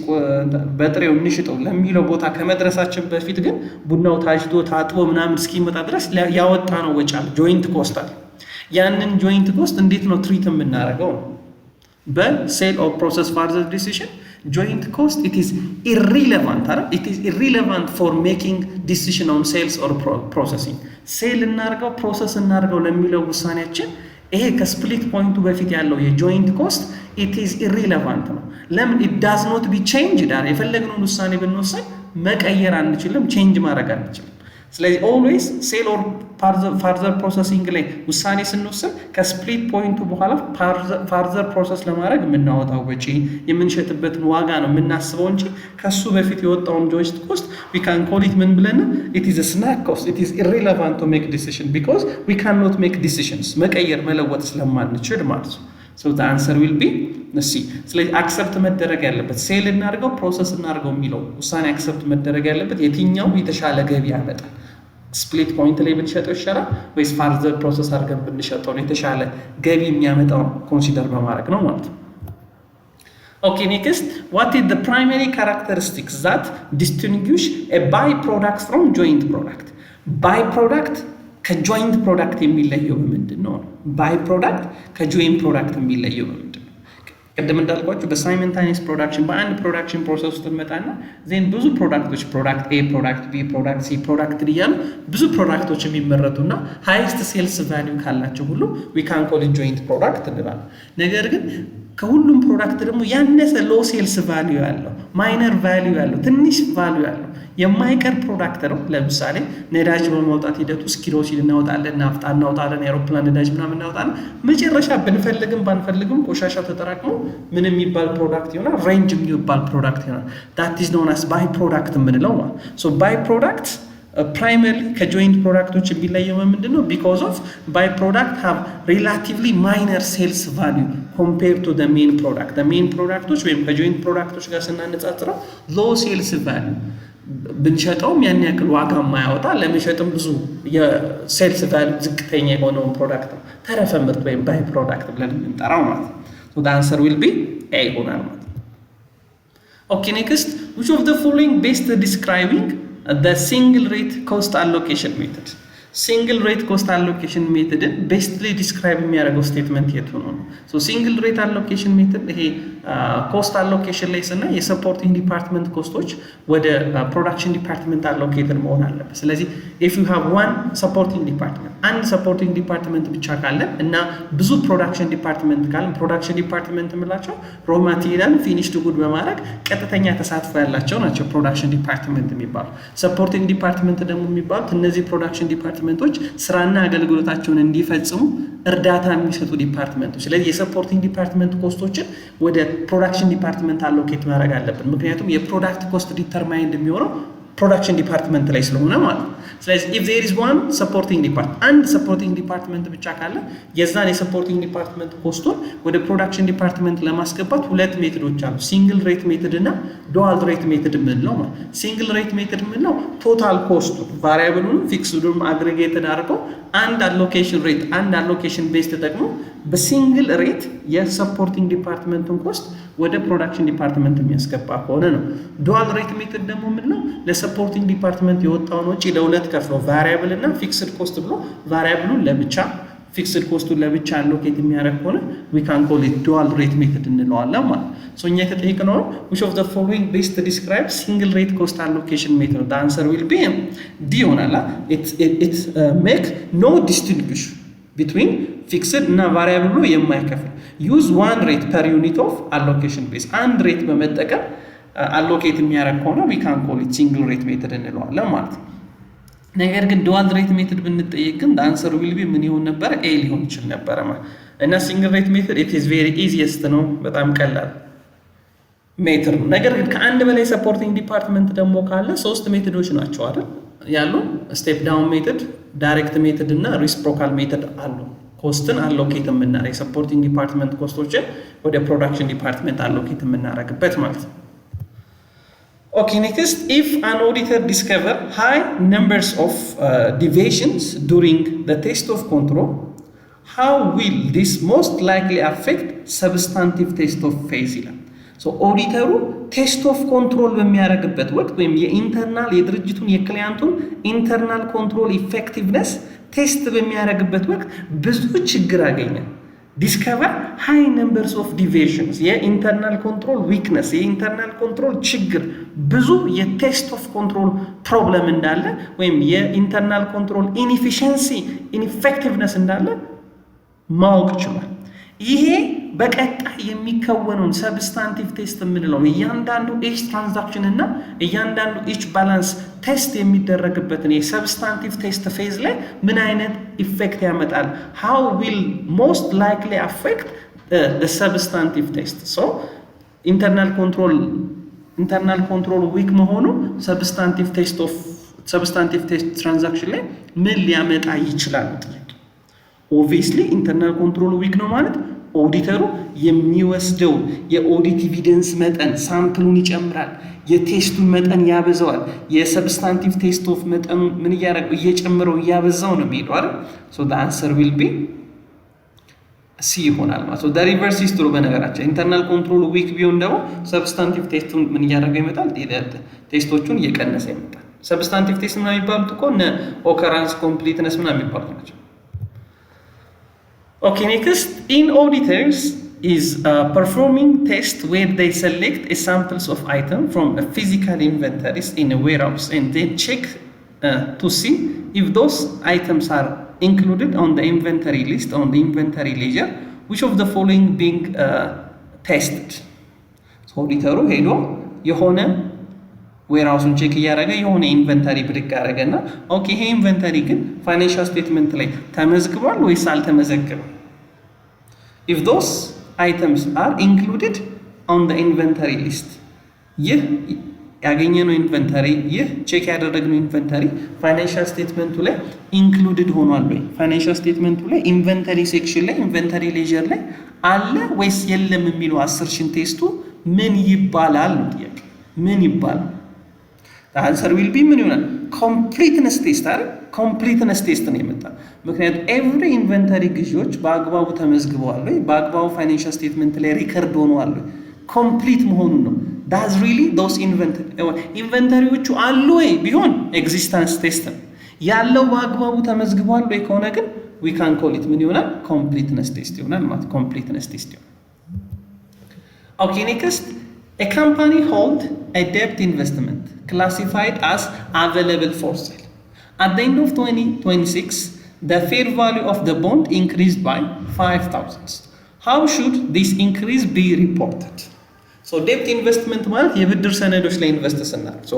በጥሬው እንሽጠው ለሚለው ቦታ ከመድረሳችን በፊት ግን ቡናው ታጭዶ ታጥቦ ምናምን እስኪመጣ ድረስ ያወጣ ነው ወጪ ጆይንት ኮስት አለ ያንን ጆይንት ኮስት እንዴት ነው ትሪት የምናደርገው በሴል ኦር ፕሮሰስ ፋርዘር ዲሲዥን joint cost it is irrelevant for making decision on sales or processing sale እናርገው ፕሮሰስ እናርገው ለሚለው ውሳኔያችን ይሄ ከስፕሊት ፖይንቱ በፊት ያለው የጆይንት ኮስት it is irrelevant ነው ለምን it does not be changed የፈለግነውን ውሳኔ ብንወስን መቀየር አንችልም ቼንጅ ማድረግ አንችልም ስለዚህ always sale or further processing ላይ ውሳኔ ስንወስን ከስፕሊት ፖይንቱ በኋላ further process ለማድረግ የምናወጣው ወጪ የምንሸጥበትን ዋጋ ነው የምናስበው እንጂ ከሱ በፊት የወጣውን joint cost we can call it ምን ብለን it is a snack cost it is irrelevant to make decision because we cannot make decisions መቀየር መለወጥ ስለማንችል ማለት ነው So the answer will be C. ስለዚህ አክሰፕት መደረግ ያለበት ሴል እናድርገው ፕሮሰስ እናድርገው የሚለው ውሳኔ አክሰፕት መደረግ ያለበት የትኛው የተሻለ ገቢ ያመጣል ስፕሊት ፖይንት ላይ ብንሸጠው ይሻላል ወይስ ፋርዘር ፕሮሰስ አድርገን ብንሸጠው የተሻለ ገቢ የሚያመጣው ኮንሲደር በማድረግ ነው ማለት ነው። Okay, next, what is the primary characteristics that distinguish a byproduct from joint product? Byproduct ከጆይንት ፕሮዳክት የሚለየው ምንድን ነው? ባይፕሮዳክት ከጆይንት ፕሮዳክት የሚለየው ምንድን ነው? ቅድም እንዳልኳችሁ በሳይመንታኒየስ ፕሮዳክሽን በአንድ ፕሮዳክሽን ፕሮሰስ ውስጥ እንመጣና ዜን ብዙ ፕሮዳክቶች ፕሮዳክት ኤ ፕሮዳክት ቢ ፕሮዳክት ሲ ፕሮዳክት ዲ እያሉ ብዙ ፕሮዳክቶች የሚመረቱና ሃይስት ሴልስ ቫልዩ ካላቸው ሁሉ ዊ ካን ኮል ኢት ጆይንት ፕሮዳክት እንላለን። ነገር ግን ከሁሉም ፕሮዳክት ደግሞ ያነሰ ሎ ሴልስ ቫልዩ ያለው ማይነር ቫልዩ ያለው ትንሽ ቫልዩ ያለው የማይቀር ፕሮዳክት ነው። ለምሳሌ ነዳጅ በማውጣት ሂደት ውስጥ ኪሮሲን እናወጣለን፣ ናፍጣ እናወጣለን፣ የአውሮፕላን ነዳጅ ምናምን እናወጣለን። መጨረሻ ብንፈልግም ባንፈልግም ቆሻሻው ተጠራቅሞ ምን የሚባል ፕሮዳክት ይሆናል? ሬንጅ የሚባል ፕሮዳክት ይሆናል። ዳት ኢዝ ኖን አስ ባይ ፕሮዳክት የምንለው ነው። ሶ ባይ ፕሮዳክት ፕራይመሪ ከጆይንት ፕሮዳክቶች የሚለየው ምንድን ነው? ቢኮዝ ኦፍ ባይ ፕሮዳክት ሃቭ ሪላቲቭሊ ማይነር ሴልስ ቫልዩ ኮምፔር ቱ ሜን ፕሮዳክት። ሜን ፕሮዳክቶች ወይም ከጆይንት ፕሮዳክቶች ጋር ስናነጻጽረው ሎ ሴልስ ቫልዩ ብንሸጠውም ያን ያክል ዋጋ የማያወጣ ለመሸጥም ብዙ የሴልስ ቫልዩ ዝቅተኛ የሆነውን ፕሮዳክት ነው ተረፈ ምርት ወይም ባይ ፕሮዳክት ብለን የምንጠራው ማለት ነው። ሶ the answer will be A ይሆናል ማለት ነው። Okay, next, which of the following best describing the single rate cost allocation method? ሲንግል ሬት ኮስት አሎኬሽን ሜተድን ቤስትሊ ዲስክራይብ የሚያደርገው ስቴትመንት የቱ ነው? ሶ ሲንግል ሬት አሎኬሽን ሜተድ ይሄ ኮስት አሎኬሽን ላይ ስናይ የሰፖርቲንግ ዲፓርትመንት ኮስቶች ወደ ፕሮዳክሽን ዲፓርትመንት አሎኬትድ መሆን አለበት። ስለዚህ ኢፍ ዩ ሃቭ ዋን ሰፖርቲንግ ዲፓርትመንት አንድ ሰፖርቲንግ ዲፓርትመንት ብቻ ካለን እና ብዙ ፕሮዳክሽን ዲፓርትመንት ካለን ፕሮዳክሽን ዲፓርትመንት የምላቸው ሮ ማቴሪያል ፊኒሽድ ጉድ በማድረግ ቀጥተኛ ተሳትፎ ያላቸው ናቸው ፕሮዳክሽን ዲፓርትመንት የሚባሉ። ሰፖርቲንግ ዲፓርትመንት ደግሞ የሚባሉት እነዚህ ፕሮዳክሽን ዲፓርትመንቶች ስራና አገልግሎታቸውን እንዲፈጽሙ እርዳታ የሚሰጡ ዲፓርትመንቶች። ስለዚህ የሰፖርቲንግ ዲፓርትመንት ኮስቶችን ወደ ፕሮዳክሽን ዲፓርትመንት አሎኬት ማድረግ አለብን። ምክንያቱም የፕሮዳክት ኮስት ዲተርማይንድ የሚሆነው ፕሮዳክሽን ዲፓርትመንት ላይ ስለሆነ ማለት ነው። ስለዚህ if there is one supporting department አንድ ሰፖርቲንግ ዲፓርትመንት ብቻ ካለ የዛን የሰፖርቲንግ ዲፓርትመንት ኮስቱን ወደ ፕሮዳክሽን ዲፓርትመንት ለማስገባት ሁለት ሜቶዶች አሉ። ሲንግል ሬት ሜተድ እና ዱዋል ሬት ሜተድ የምንለው ማለት። ሲንግል ሬት ሜተድ የምንለው ቶታል ኮስቱ ቫሪያብሉን ፊክስዱን አግሪጌትድ አድርገው አንድ አሎኬሽን ሬት አንድ አሎኬሽን ቤዝ ተጠቅሞ በሲንግል ሬት የሰፖርቲንግ ዲፓርትመንቱን ኮስት ወደ ፕሮዳክሽን ዲፓርትመንት የሚያስገባ ከሆነ ነው። ዱዋል ሬት ሜተድ ደግሞ ምንድነው? ለሰፖርቲንግ ዲፓርትመንት የወጣውን ወጪ ለሁለት ከፍሎ ቫሪያብል እና ፊክስድ ኮስት ብሎ ቫሪያብሉን ለብቻ ፊክስድ ኮስቱን ለብቻ አሎኬት የሚያደርግ ከሆነ we can call it dual rate method እንለዋለን ማለት። ሶ እኛ የተጠየቅነው which of the following best describe single rate cost allocation method? the answer will be D ይሆናል። it make no distinction between ፊክስድ እና ቫሪያብል ብሎ የማይከፍል use one rate per unit of allocation base አንድ ሬት በመጠቀም አሎኬት የሚያደርግ ከሆነ we can call it single rate method እንለዋለን ማለት ነው። ነገር ግን ዱዋል ሬት ሜተድ ብንጠየቅ ግን አንሰር ዊል ቢ ምን ይሆን ነበር? ኤ ሊሆን ይችል ነበር ማለት እና ሲንግል ሬት ሜተድ ኢት ኢዝ ቬሪ ኢዚየስት ነው፣ በጣም ቀላል ሜተድ ነው። ነገር ግን ከአንድ በላይ ሰፖርቲንግ ዲፓርትመንት ደግሞ ካለ ሶስት ሜተዶች ናቸው አይደል ያሉ፣ ስቴፕ ዳውን ሜተድ፣ ዳይሬክት ሜተድ እና ሪሲፕሮካል ሜተድ አሉ። ኮስትን አሎኬት የምናደርግ ሰፖርቲንግ ዲፓርትመንት ኮስቶችን ወደ ፕሮዳክሽን ዲፓርትመንት አሎኬት የምናደርግበት ማለት ነው። Okay, next, if an auditor discover high numbers of deviations during the test of control, how will this most likely affect substantive test of phase? So ኦዲተሩ ቴስት ኦፍ ኮንትሮል በሚያደርግበት ወቅት ወይም የኢንተርናል የድርጅቱን የክሊያንቱን ኢንተርናል ኮንትሮል ኢፌክቲቭነስ ቴስት በሚያደርግበት ወቅት ብዙ ችግር አገኘ። ዲስከቨር ሃይ ነምበርስ ኦፍ ዲቪዬሽንስ የኢንተርናል ኮንትሮል ዊክነስ የኢንተርናል ኮንትሮል ችግር ብዙ የቴስት ኦፍ ኮንትሮል ፕሮብለም እንዳለ ወይም የኢንተርናል ኮንትሮል ኢንኤፊሽንሲ ኢንኤፌክቲቭነስ እንዳለ ማወቅ ችሏል። ይሄ በቀጣይ የሚከወነውን ሰብስታንቲቭ ቴስት የምንለው እያንዳንዱ ኤች ትራንዛክሽን እና እያንዳንዱ ኤች ባላንስ ቴስት የሚደረግበትን የሰብስታንቲቭ ቴስት ፌዝ ላይ ምን አይነት ኢፌክት ያመጣል? how will most likely affect the substantive test? so internal control weak መሆኑ substantive test ትራንዛክሽን ላይ ምን ሊያመጣ ይችላል? obviously internal control weak ነው ማለት ኦዲተሩ የሚወስደው የኦዲት ኤቪደንስ መጠን ሳምፕሉን ይጨምራል፣ የቴስቱን መጠን ያበዛዋል፣ የሰብስታንቲቭ ቴስት ኦፍ መጠኑ ምን እየጨመረው እያበዛው ነው የሚሄደው አይደል? ሶ the answer will be ሲ ይሆናል ማለት ነው። ሪቨርስ ኢዝ ትሩ። በነገራችን ኢንተርናል ኮንትሮል ዊክ ቢሆን ደግሞ ሰብስታንቲቭ ቴስቱን ምን እያደረገ ይመጣል? ቴስቶቹን እየቀነሰ ይመጣል። ሰብስታንቲቭ ቴስት ምናምን የሚባሉት እኮ እነ ኦከራንስ ኮምፕሊትነስ ምናምን የሚባሉት ናቸው። ኦኬ ኔክስት ኢን ኦዲተርስ is performing test where they select a samples of item from a physical inventories in a warehouse and then check to see if those items are included on the inventory list on the inventory ledger, which of the following being tested. So ኦዲተሩ ሄዶ የሆነ ዌርሃውሱን ቼክ እያደረገ የሆነ ኢንቨንተሪ ብድግ አደረገና ኦኬ ይሄ ኢንቨንተሪ ግን ፋይናንሻል ስቴትመንት ላይ ተመዝግቧል ወይስ አልተመዘገበም? if those items are included on the inventory list, ይህ ያገኘነው ኢንቨንተሪ ይህ ቼክ ያደረግነው ኢንቨንተሪ ፋይናንሻል ስቴትመንቱ ላይ ኢንክሉድድ ሆኗል ወይ? ፋይናንሻል ስቴትመንቱ ላይ ኢንቨንተሪ ሴክሽን ላይ ኢንቨንተሪ ሌጀር ላይ አለ ወይስ የለም የሚለው አሰርሽን ቴስቱ ምን ይባላል ነው ጥያቄ። ምን ይባላል? አንሰር ዊል ቢ ምን ይሆናል? ኮምፕሊትነስ ቴስት አይደል? ኮምፕሊትነስ ቴስት ነው የመጣው። ምክንያቱም ኤቭሪ ኢንቨንተሪ ግዢዎች በአግባቡ ተመዝግበዋል ወይ? በአግባቡ ፋይናንሻል ስቴትመንት ላይ ሪከርድ ሆነዋል ወይ? ኮምፕሊት መሆኑን ነው። ዳዝ ሪሊ ዶስ ኢንቨንተሪዎቹ አሉ ወይ ቢሆን ኤግዚስተንስ ቴስት ነው ያለው። በአግባቡ ተመዝግበዋል ወይ ከሆነ ግን ዊ ካን ኮል ኢት ምን ይሆናል? ኮምፕሊትነስ ቴስት ይሆናል ማለት ኮምፕሊትነስ ቴስት ይሆናል። ኦኬ ኔክስት a company hold a debt investment classified as available for sale. At the end of 2026, the fair value of the bond increased by 5,000. How should this increase be reported? So debt investment ማለት የብድር ሰነዶች ላይ ኢንቨስት ስናደርግ ሶ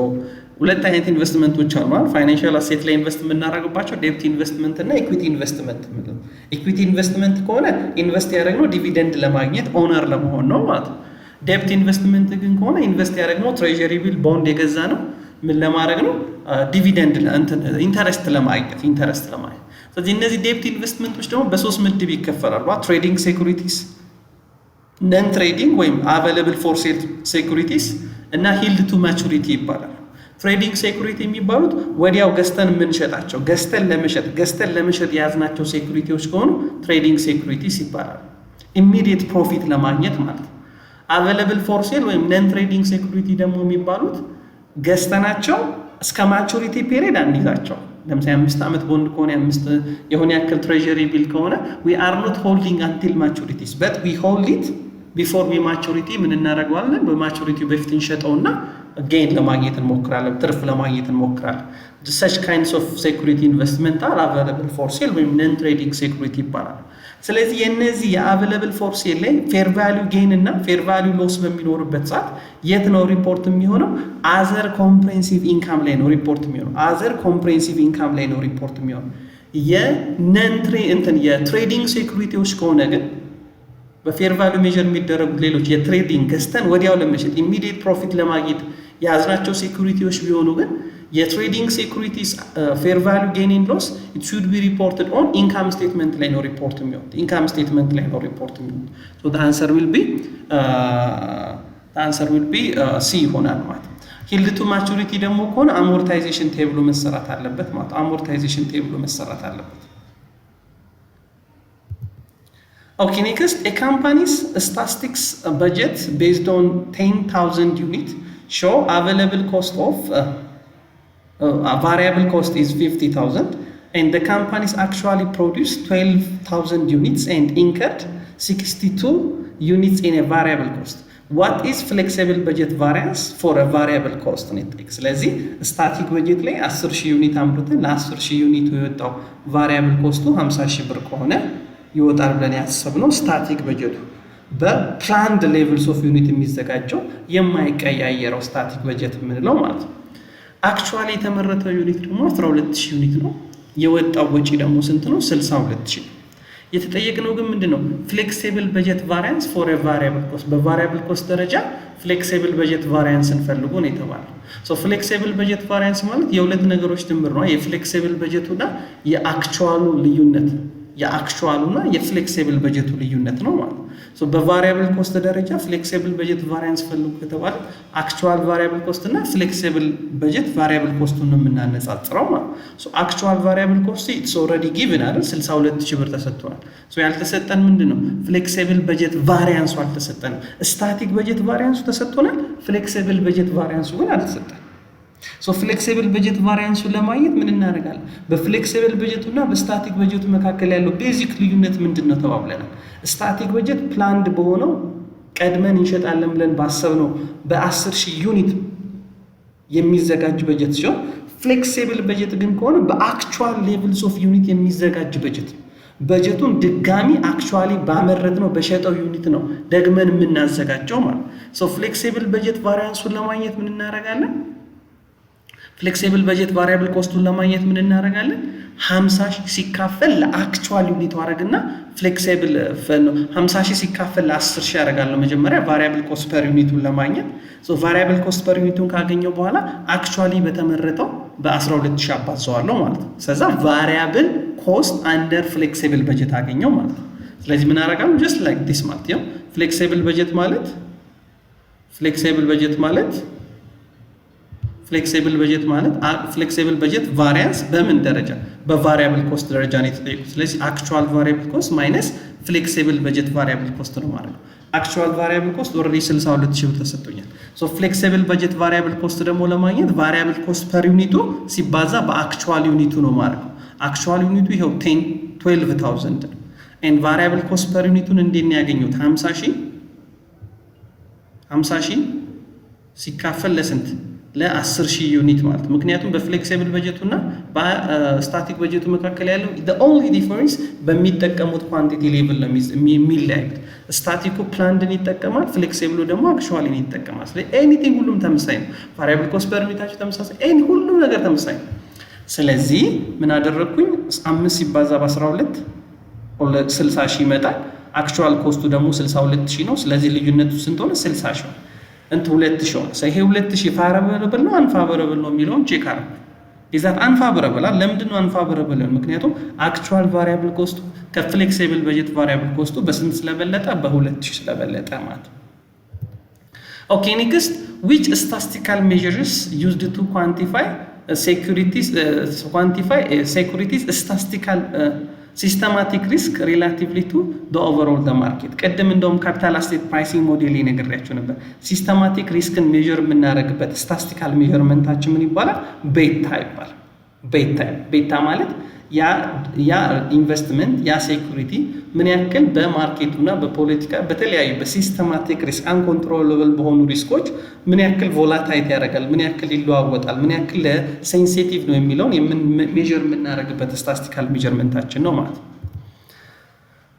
ሁለት አይነት ኢንቨስትመንቶች አሉ ማለት ፋይናንሻል አሴት ላይ ኢንቨስት የምናደርግባቸው ዴፕት ኢንቨስትመንት እና ኢኩዊቲ ኢንቨስትመንት ማለት ነው። ኢኩዊቲ ኢንቨስትመንት ከሆነ ኢንቨስት ያደረግነው ዲቪደንድ ለማግኘት ኦነር ለመሆን ነው ማለት ነው። ዴፕት ኢንቨስትመንት ግን ከሆነ ኢንቨስት ያደረግነው ትሬዠሪ ቢል ቦንድ የገዛ ነው ምን ለማድረግ ነው? ዲቪደንድ ኢንተረስት ለማግኘት ስለዚህ እነዚህ ዴፕት ኢንቨስትመንቶች ደግሞ በሶስት ምድብ ይከፈላሉ። ትሬዲንግ ሴኩሪቲስ፣ ነን ትሬዲንግ ወይም አቬለብል ፎር ሴል ሴኩሪቲስ እና ሂልድ ቱ ማቹሪቲ ይባላል። ትሬዲንግ ሴኩሪቲ የሚባሉት ወዲያው ገዝተን የምንሸጣቸው ገዝተን ለመሸጥ የያዝናቸው ሴኩሪቲዎች ከሆኑ ትሬዲንግ ሴኩሪቲስ ይባላሉ። ኢሚዲየት ፕሮፊት ለማግኘት ማለት ነው። አቬለብል ፎር ሴል ወይም ነን ትሬዲንግ ሴኩሪቲ ደግሞ የሚባሉት ገዝተናቸው እስከ ማቹሪቲ ፔሪድ አንይዛቸው። ለምሳሌ 5 ዓመት ቦንድ ከሆነ የሆነ ያክል ትሬዠሪ ቢል ከሆነ we are not holding until maturities but we hold it before we maturity ምን እናደርገዋለን? በማቹሪቲ በፊት እንሸጠውና ጌን ለማግኘት እንሞክራለን፣ ትርፍ ለማግኘት እንሞክራለን። such kinds of security investment are available for sale ወይም non trading security ይባላል። ስለዚህ የነዚህ የአቬለብል ፎር ሴል ላይ ፌር ቫልዩ ጌን እና ፌር ቫልዩ ሎስ በሚኖርበት ሰዓት የት ነው ሪፖርት የሚሆነው? አዘር ኮምፕሬሄንሲቭ ኢንካም ላይ ነው ሪፖርት የሚሆነው። አዘር ኮምፕሬሄንሲቭ ኢንካም ላይ ነው ሪፖርት የሚሆነው። የትሬዲንግ ሴኩሪቲዎች ከሆነ ግን በፌር ቫልዩ ሜጀር የሚደረጉት ሌሎች የትሬዲንግ ገዝተን ወዲያው ለመሸጥ ኢሚዲየት ፕሮፊት ለማግኘት የያዝናቸው ሴኩሪቲዎች ቢሆኑ ግን የትሬዲንግ ሴኩሪቲስ ፌር ቫልዩ ጌን ኤንድ ሎስ ኢት ሹድ ቢ ሪፖርትድ ኦን ኢንካም ስቴትመንት ላይ ነው ሪፖርት የሚሆኑት። ኢንካም ስቴትመንት ላይ ነው ሪፖርት የሚሆኑት። ሶ the answer will be ሲ ይሆናል ማለት ነው። ሂልድ ቱ ማቹሪቲ ደግሞ ከሆነ አሞርታይዜሽን ቴብሉ መሰራት አለበት ማለት አሞርታይዜሽን ቴብሉ መሰራት አለበት። Okay, next, a company's statistics budget based on 10,000 units show available cost of variable cost is 50,000 and the companies actually produced 12,000 units and incurred 62 units in a variable cost. What is flexible budget variance for a variable cost? ስለዚህ ስታቲክ በጀት ላይ 10,000 ዩኒት አምርተን ለ10,000 ዩኒት የወጣው ቫሪያብል ኮስቱ 50,000 ብር ከሆነ ይወጣል ብለን ያሰብነው ስታቲክ በጀቱ በፕላንድ ሌቭልስ ኦፍ ዩኒት የሚዘጋጀው የማይቀያየረው ስታቲክ በጀት የምንለው ማለት ነው። አክቹዋሊ የተመረተው ዩኒት ደግሞ 12,000 ዩኒት ነው። የወጣው ወጪ ደግሞ ስንት ነው? 62,000 ነው። የተጠየቅነው ግን ምንድነው? ፍሌክሲብል በጀት ቫሪያንስ ፎር ኤ ቫሪያብል ኮስት። በቫሪያብል ኮስት ደረጃ ፍሌክሲብል በጀት ቫሪያንስ እንፈልጉ ነው የተባለው። ሶ ፍሌክሲብል በጀት ቫሪያንስ ማለት የሁለት ነገሮች ድምር ነው። የፍሌክሲብል በጀቱና የአክቹዋሉ ልዩነት የአክቹዋሉና የፍሌክሲብል በጀቱ ልዩነት ነው ማለት ነው። ሶ በቫሪያብል ኮስት ደረጃ ፍሌክሲብል በጀት ቫሪያንስ ፈልጉ ከተባለ አክቹዋል ቫሪያብል ኮስት እና ፍሌክሲብል በጀት ቫሪያብል ኮስቱን ነው የምናነጻጽረው ማለት። ሶ አክቹዋል ቫሪያብል ኮስት ኢትስ ኦልሬዲ ጊቭን አይደል 62000 ብር ተሰጥቷል። ሶ ያልተሰጠን ምንድነው ፍሌክሲብል በጀት ቫሪያንሱ አልተሰጠንም። ስታቲክ በጀት ቫሪያንሱ ተሰጥቶናል። ፍሌክሲብል በጀት ቫሪያንሱ ግን አልተሰጠንም። ሶ ፍሌክሲብል በጀት ቫሪያንሱን ለማግኘት ምን እናደርጋለን? በፍሌክሲብል በጀቱና በስታቲክ በጀቱ መካከል ያለው ቤዚክ ልዩነት ምንድነው ተባብለናል። ስታቲክ በጀት ፕላንድ በሆነው ቀድመን እንሸጣለን ብለን ባሰብነው በ10000 ዩኒት የሚዘጋጅ በጀት ሲሆን ፍሌክሲብል በጀት ግን ከሆነ በአክቹዋል ሌቭልስ ኦፍ ዩኒት የሚዘጋጅ በጀት ነው። በጀቱን ድጋሚ አክቹዋሊ ባመረትነው በሸጠው ዩኒት ነው ደግመን የምናዘጋጀው ማለት። ሶ ፍሌክሲብል በጀት ቫሪያንሱን ለማግኘት ምን እናደርጋለን? ፍሌክሲብል በጀት ቫሪያብል ኮስቱን ለማግኘት ምን እናደርጋለን? 50,000 ሲካፈል ለአክቹዋል ዩኒት አረግና ፍሌክሲብል 50,000 ሲካፈል ለ10,000 ያደርጋለሁ መጀመሪያ ቫሪያብል ኮስት ፐር ዩኒቱን ለማግኘት። ሶ ቫሪያብል ኮስት ፐር ዩኒቱን ካገኘው በኋላ አክቹዋሊ በተመረተው በ12000 አባዛዋለሁ ማለት ነው። ስለዛ ቫሪያብል ኮስት አንደር ፍሌክሲብል በጀት አገኘው ማለት ነው። ስለዚህ ምን አደርጋለሁ? ጀስት ላይክ ዲስ ማለት ነው። ፍሌክሲብል በጀት ማለት ፍሌክሲብል በጀት ቫሪያንስ በምን ደረጃ? በቫሪያብል ኮስት ደረጃ ነው የተጠየቁት። ስለዚህ አክቹዋል ቫሪያብል ኮስት ማይነስ ፍሌክሲብል በጀት ቫሪያብል ኮስት ነው ማለት ነው። አክቹዋል ቫሪያብል ኮስት ኦልሬዲ 62000 ብር ተሰጥቶኛል። ሶ ፍሌክሲብል በጀት ቫሪያብል ኮስት ደግሞ ለማግኘት ቫሪያብል ኮስት ፐር ዩኒቱ ሲባዛ በአክቹዋል ዩኒቱ ነው ማለት ነው። አክቹዋል ዩኒቱ ይሄው 12000 ነው። ኤንድ ቫሪያብል ኮስት ፐር ዩኒቱን እንዴት ነው ያገኙት? 50,000 ሲካፈል ለስንት? ለ10000 ዩኒት ማለት። ምክንያቱም በፍሌክሲብል በጀቱና በስታቲክ በጀቱ መካከል ያለው the only difference በሚጠቀሙት ኳንቲቲ ሌቭል ነው የሚለያዩት። ስታቲኩ ፕላንድን ይጠቀማል፣ ፍሌክሲብሉ ደግሞ አክቹዋሊን ይጠቀማል። ስለዚህ ኤኒቲንግ ሁሉም ተመሳሳይ ነው። ቫሪያብል ኮስት ፐር ዩኒታቸው ተመሳሳይ፣ ሁሉም ነገር ተመሳሳይ ነው። ስለዚህ ምን አደረግኩኝ? 5 ሲባዛ በ12 60,000 ይመጣል። አክቹዋል ኮስቱ ደግሞ 62000 ነው። ስለዚህ ልዩነቱ ስንት ሆነ? 60,000 ነው። 2000 ሆነ። ይሄ 2000 ፋቨረብል ነው አንፋቨረብል ነው የሚለውን ቼክ አድርጉ። ኢዛት አንፋቨረብል ለምንድን ነው አንፋቨረብል? ምክንያቱም አክቹዋል ቫሪያብል ኮስቱ ከፍሌክሲብል በጀት ቫሪያብል ኮስቱ በስንት ስለበለጠ? በ2000 ስለበለጠ ማለት ነው። ኦኬ ኔክስት which statistical measures used to quantify securities statistical ሲስተማቲክ ሪስክ ሪላቲቭሊ ቱ ኦቨርኦል ማርኬት። ቅድም እንደውም ካፒታል አሴት ፕራይሲንግ ሞዴል ነግሬያቸው ነበር። ሲስተማቲክ ሪስክን ሜዥር የምናደርግበት ስታቲስቲካል ሜዥርመንታችን ምን ይባላል? ቤታ ይባላል። ቤታ ማለት ያ ኢንቨስትመንት ያ ሴኩሪቲ ምን ያክል በማርኬቱና በፖለቲካ በተለያዩ በሲስተማቲክ ሪስክ አንኮንትሮለብል በሆኑ ሪስኮች ምን ያክል ቮላታይት ያደርጋል፣ ምን ያክል ይለዋወጣል፣ ምን ያክል ሴንሲቲቭ ነው የሚለውን ሜዥር የምናደርግበት ስታቲስቲካል ሜዥርመንታችን ነው ማለት ነው።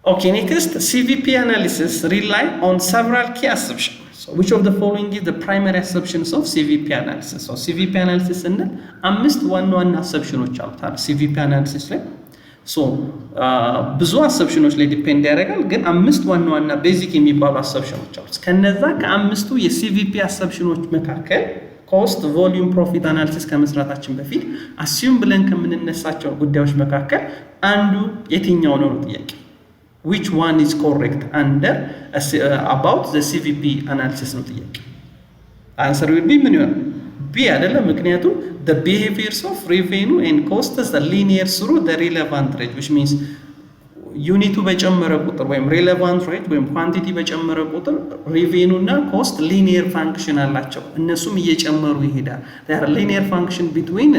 ኦኬ ኔክስት CVP analysis rely on several key assumptions. So which of the following is the primary assumptions of CVP analysis? So CVP analysis እንል 5 ዋና አሰፕሽኖች አሉት CVP analysis ላይ። ሶ ብዙ አሰፕሽኖች ላይ ዲፔንድ ያደርጋል፣ ግን 5 ዋና ቤዚክ የሚባሉ አሰፕሽኖች አሉት። ከነዛ ከአምስቱ የCVP አሰፕሽኖች መካከል ኮስት ቮሊዩም ፕሮፊት አናሊሲስ ከመስራታችን በፊት አሲዩም ብለን ከምንነሳቸው ጉዳዮች መካከል አንዱ የትኛው ነው ጥያቄ? which one is correct under about the CVP analysis ነው ጥያቄ። answer will be ምን ይሆናል? B አይደለም። ምክንያቱም the behaviors of revenue and costs are linear through the relevant rate, which means ዩኒቱ በጨመረ ቁጥር ወይም ሬሌቫንት ሬት ወይም ኳንቲቲ በጨመረ ቁጥር ሬቬኑ እና ኮስት ሊኒየር ፋንክሽን አላቸው። እነሱም እየጨመሩ ይሄዳል። there are linear function between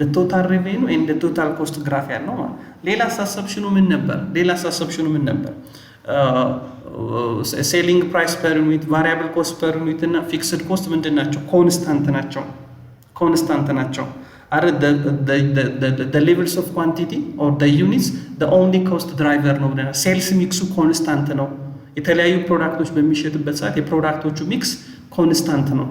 the total revenue and the total cost ግራፍ ያለው ማለት። ሌላ አሳሰብሽኑ ምን ነበር? ሴሊንግ ፕራይስ ፐር ዩኒት፣ ቫሪያብል ኮስት ፐር ዩኒት እና ፊክስድ ኮስት ምንድን ናቸው? ኮንስታንት ናቸው። are the levels of quantity or the units the only cost driver ነው ብለናል። ሴልስ ሚክሱ ኮንስታንት ነው። የተለያዩ ፕሮዳክቶች በሚሸጥበት ሰዓት የፕሮዳክቶቹ ሚክስ ኮንስታንት ነው።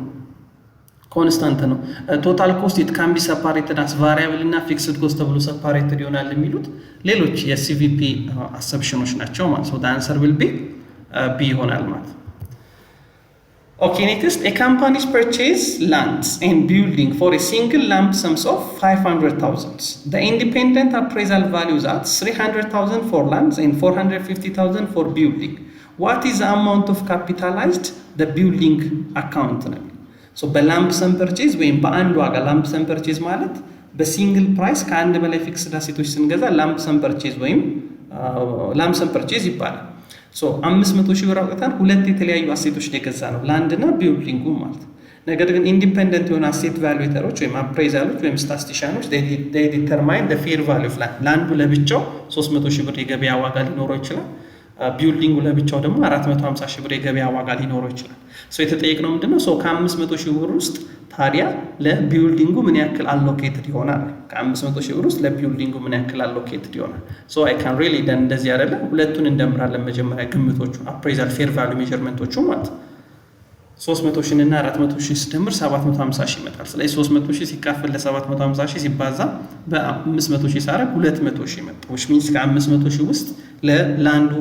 ቶታል ኮስት it can be separated as variable እና ፊክስድ ኮስት ተብሎ separated ይሆናል የሚሉት ሌሎች የCVP አሰፕሽኖች ናቸው ማለት ነው። the answer will be B ይሆናል ማለት። Okay, next, a company's purchase lands and building for a single lump sum of 500,000. The independent appraisal values at 300,000 for lands and 450,000 for building. what is the amount of capitalized the building account ነው። ሶ በላምፕ ሰም ፐርቼዝ ወይም በአንድ ዋጋ ላምፕ ሰም ፐርቼዝ ማለት በሲንግል ፕራይስ ከአንድ በላይ ፊክስድ አሴቶች ስንገዛ ላምፕ ሰም ፐርቼዝ ወይም ላምፕ ሰም ፐርቼዝ ይባላል። ሶ 500 ሺህ ብር አውጥተን ሁለት የተለያዩ አሴቶች ላይ ገዛ ነው ላንድና ቢልዲንጉ ማለት። ነገር ግን ኢንዲፔንደንት የሆነ አሴት ቫሉዌተሮች ወይም አፕሬዛሎች ወይም ስታቲስቲሻኖች they determine the fair value of land። ላንዱ ለብቻው 300 ሺህ ብር የገበያ ዋጋ ሊኖረው ይችላል። ቢልዲንጉ ለብቻው ደግሞ 450 ሺህ ብር የገበያ ዋጋ ሊኖረው ይችላል። ሶ የተጠየቅነው ምንድነው? ሶ ከ500 ሺህ ብር ውስጥ ታዲያ ለቢልዲንጉ ምን ያክል አሎኬትድ ይሆናል? ከ500 ሺህ ብር ውስጥ ለቢልዲንጉ ምን ያክል አሎኬትድ ይሆናል? ሶ አይ ካን ሪሊ ደን እንደዚህ አይደለም። ሁለቱን እንደምራለን። መጀመሪያ ግምቶቹ አፕሬዛል ፌር ቫልዩ ሜዠርመንቶቹ ማለት 300 ሺህ እና 400 ሺህ ሲደምር 750 ሺህ ይመጣል። ስለዚህ 300 ሺህ ሲካፈል ለ750 ሺህ ሲባዛ በ500 ሺህ ሳረግ 200 ሺህ ይመጣ። which means ከ500 ሺህ ውስጥ ለላንዱ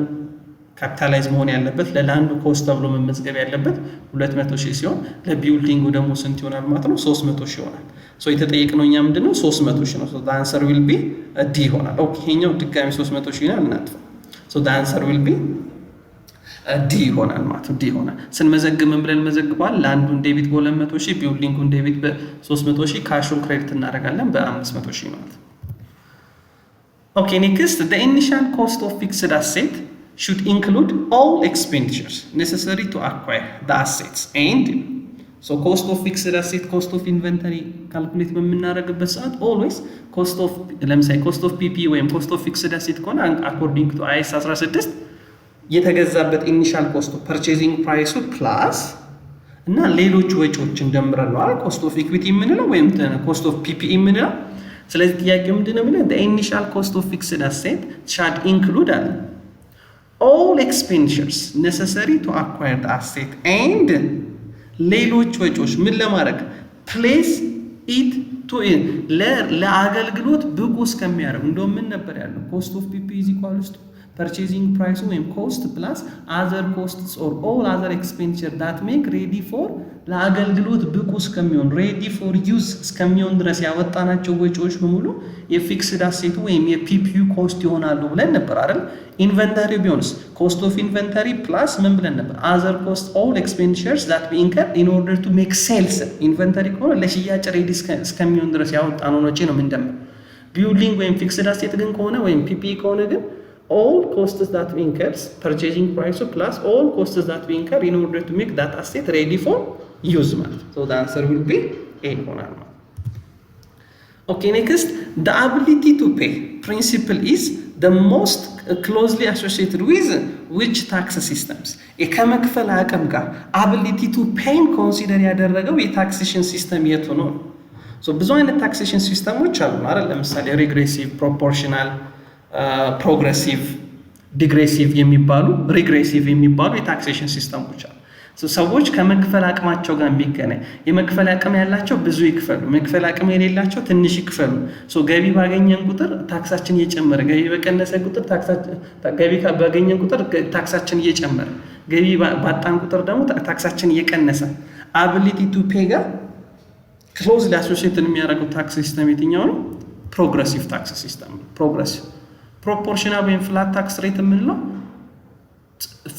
ካፒታላይዝ መሆን ያለበት ለላንዱ ኮስት ተብሎ መመዝገብ ያለበት 200 ሺህ ሲሆን ለቢልዲንጉ ደግሞ ስንት ይሆናል ማለት ነው? 300 ሺህ ይሆናል። ሶ የተጠየቅነው እኛ ምንድነው? 300 ሺህ ነው። ሶ the answer will be D ይሆናል። ኦኬ ይሄኛው ድጋሚ 300 ሺህ ይሆናል እናጥፋው። ሶ the answer will be ዲ ይሆናል ማለት ነው። ዲ ይሆናል። ስንመዘግብ ምን ብለን መዘግባል? ላንዱን ዴቢት በ200 ሺህ ቢልዲንጉን ዴቢት በ300 ሺህ ካሹን ክሬዲት እናደርጋለን በ500 ሺህ ማለት ነው። ኦኬ ኔክስት the initial cost of fixed asset should include all expenditures necessary to acquire the assets and so cost of fixed asset cost of inventory calculate በምናደርግበት ሰዓት always cost of ለምሳሌ cost of PP ወይም cost of fixed asset ከሆነ according to IAS 16 የተገዛበት ኢኒሻል ኮስቱ ፐርቼዚንግ ፕራይሱ ፕላስ እና ሌሎች ወጪዎችን ደምረን ነው አይደል ኮስት ኦፍ ኢኩዊቲ የምንለው ወይም ኮስት ኦፍ ፒፒኢ የምንለው። ስለዚህ ጥያቄው ምንድነው የሚለው the initial cost of fixed asset should include all expenditures necessary to acquire the asset and ሌሎች ወጪዎች ምን ለማድረግ place it to ለአገልግሎት ብቁ እስከሚያደርግ እንደውም ምን ነበር ያለው cost of pp is equal to purchasing price ወይም cost plus other costs or all other expenditure that make ready for ለአገልግሎት ብቁ እስከሚሆን ready for use እስከሚሆን ድረስ ያወጣናቸው ወጪዎች በሙሉ የፊክስድ አሴቱ ወይም የፒፒዩ ኮስት ይሆናሉ ብለን ነበር አይደል? ኢንቨንተሪ ቢሆንስ cost of inventory plus ምን ብለን ነበር? other cost all expenditures that we incur in order to make sales። ኢንቨንተሪ ከሆነ ለሽያጭ ሬዲ እስከሚሆን ድረስ ያወጣነው ወጪ ነው የምንደምር። ቢልዲንግ ወይም ፊክስድ አሴት ግን ከሆነ ወይም ፒፒኢ ከሆነ ግን all costs that we incur purchasing price plus all costs that we incur in order to make that asset ready for use ማለት so the answer will be A ይሆናል ማለት። okay next the ability to pay principle is the most closely associated with which tax systems ከመክፈል አቅም ጋር ability to pay consider ያደረገው የታክሴሽን ሲስተም የቱ ነው? so ብዙ አይነት ታክሴሽን ሲስተሞች አሉ አይደል? ለምሳሌ ሪግሬሲቭ ፕሮፖርሽናል ፕሮግሬሲቭ ዲግሬሲቭ የሚባሉ ሪግሬሲቭ የሚባሉ የታክሴሽን ሲስተሞች አሉ። ሰዎች ከመክፈል አቅማቸው ጋር ቢገናኝ የመክፈል አቅም ያላቸው ብዙ ይክፈሉ፣ መክፈል አቅም የሌላቸው ትንሽ ይክፈሉ። ገቢ ባገኘን ቁጥር ታክሳችን እየጨመረ፣ ገቢ በቀነሰ ቁጥር ገቢ ባገኘን ቁጥር ታክሳችን እየጨመረ፣ ገቢ ባጣን ቁጥር ደግሞ ታክሳችን እየቀነሰ አቢሊቲ ቱ ፔይ ጋር ክሎዝሊ አሶሲኤትድ የሚያደርገው ታክስ ሲስተም የትኛው ነው? ፕሮግሬሲቭ ታክስ ሲስተም ነው። ፕሮግሬሲቭ ፕሮፖርሽናል ወይም ፍላት ታክስ ሬት የምንለው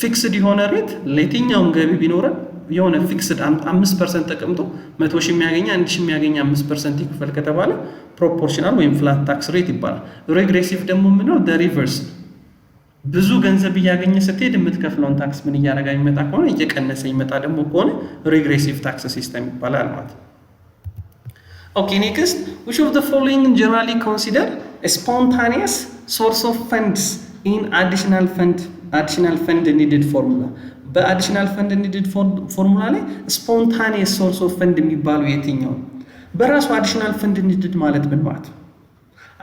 ፊክስድ የሆነ ሬት ለየትኛውም ገቢ ቢኖረን የሆነ ፊክስድ 5% ተቀምጦ 100 ሺህ የሚያገኝ 1 ሺህ የሚያገኝ 5% ይክፈል ከተባለ ፕሮፖርሽናል ወይም ፍላት ታክስ ሬት ይባላል። ሬግሬሲቭ ደግሞ ምንድነው? the reverse ብዙ ገንዘብ እያገኘ ስትሄድ የምትከፍለውን ታክስ ምን እያደረጋ ይመጣ ከሆነ እየቀነሰ ይመጣ ደግሞ ከሆነ ሬግሬሲቭ ታክስ ሲስተም ይባላል ማለት ነው። okay next which of the following generally consider a spontaneous source of funds in additional fund needed formula በአዲሽናል ፈንድ needed ፎርሙላ ላይ spontaneous source of fund የሚባለው የትኛው? በራሱ አዲሽናል ፈንድ needed ማለት ምን ማለት ነው?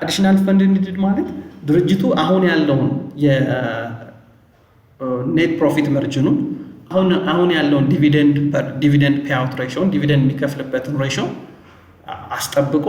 አዲሽናል ፈንድ needed ማለት ድርጅቱ አሁን ያለውን የኔት ፕሮፊት ማርጂኑ አሁን ያለውን ዲቪደንድ ፔይ አውት ሬሽዮ ዲቪደንድ የሚከፍልበትን ሬሽዮ አስጠብቆ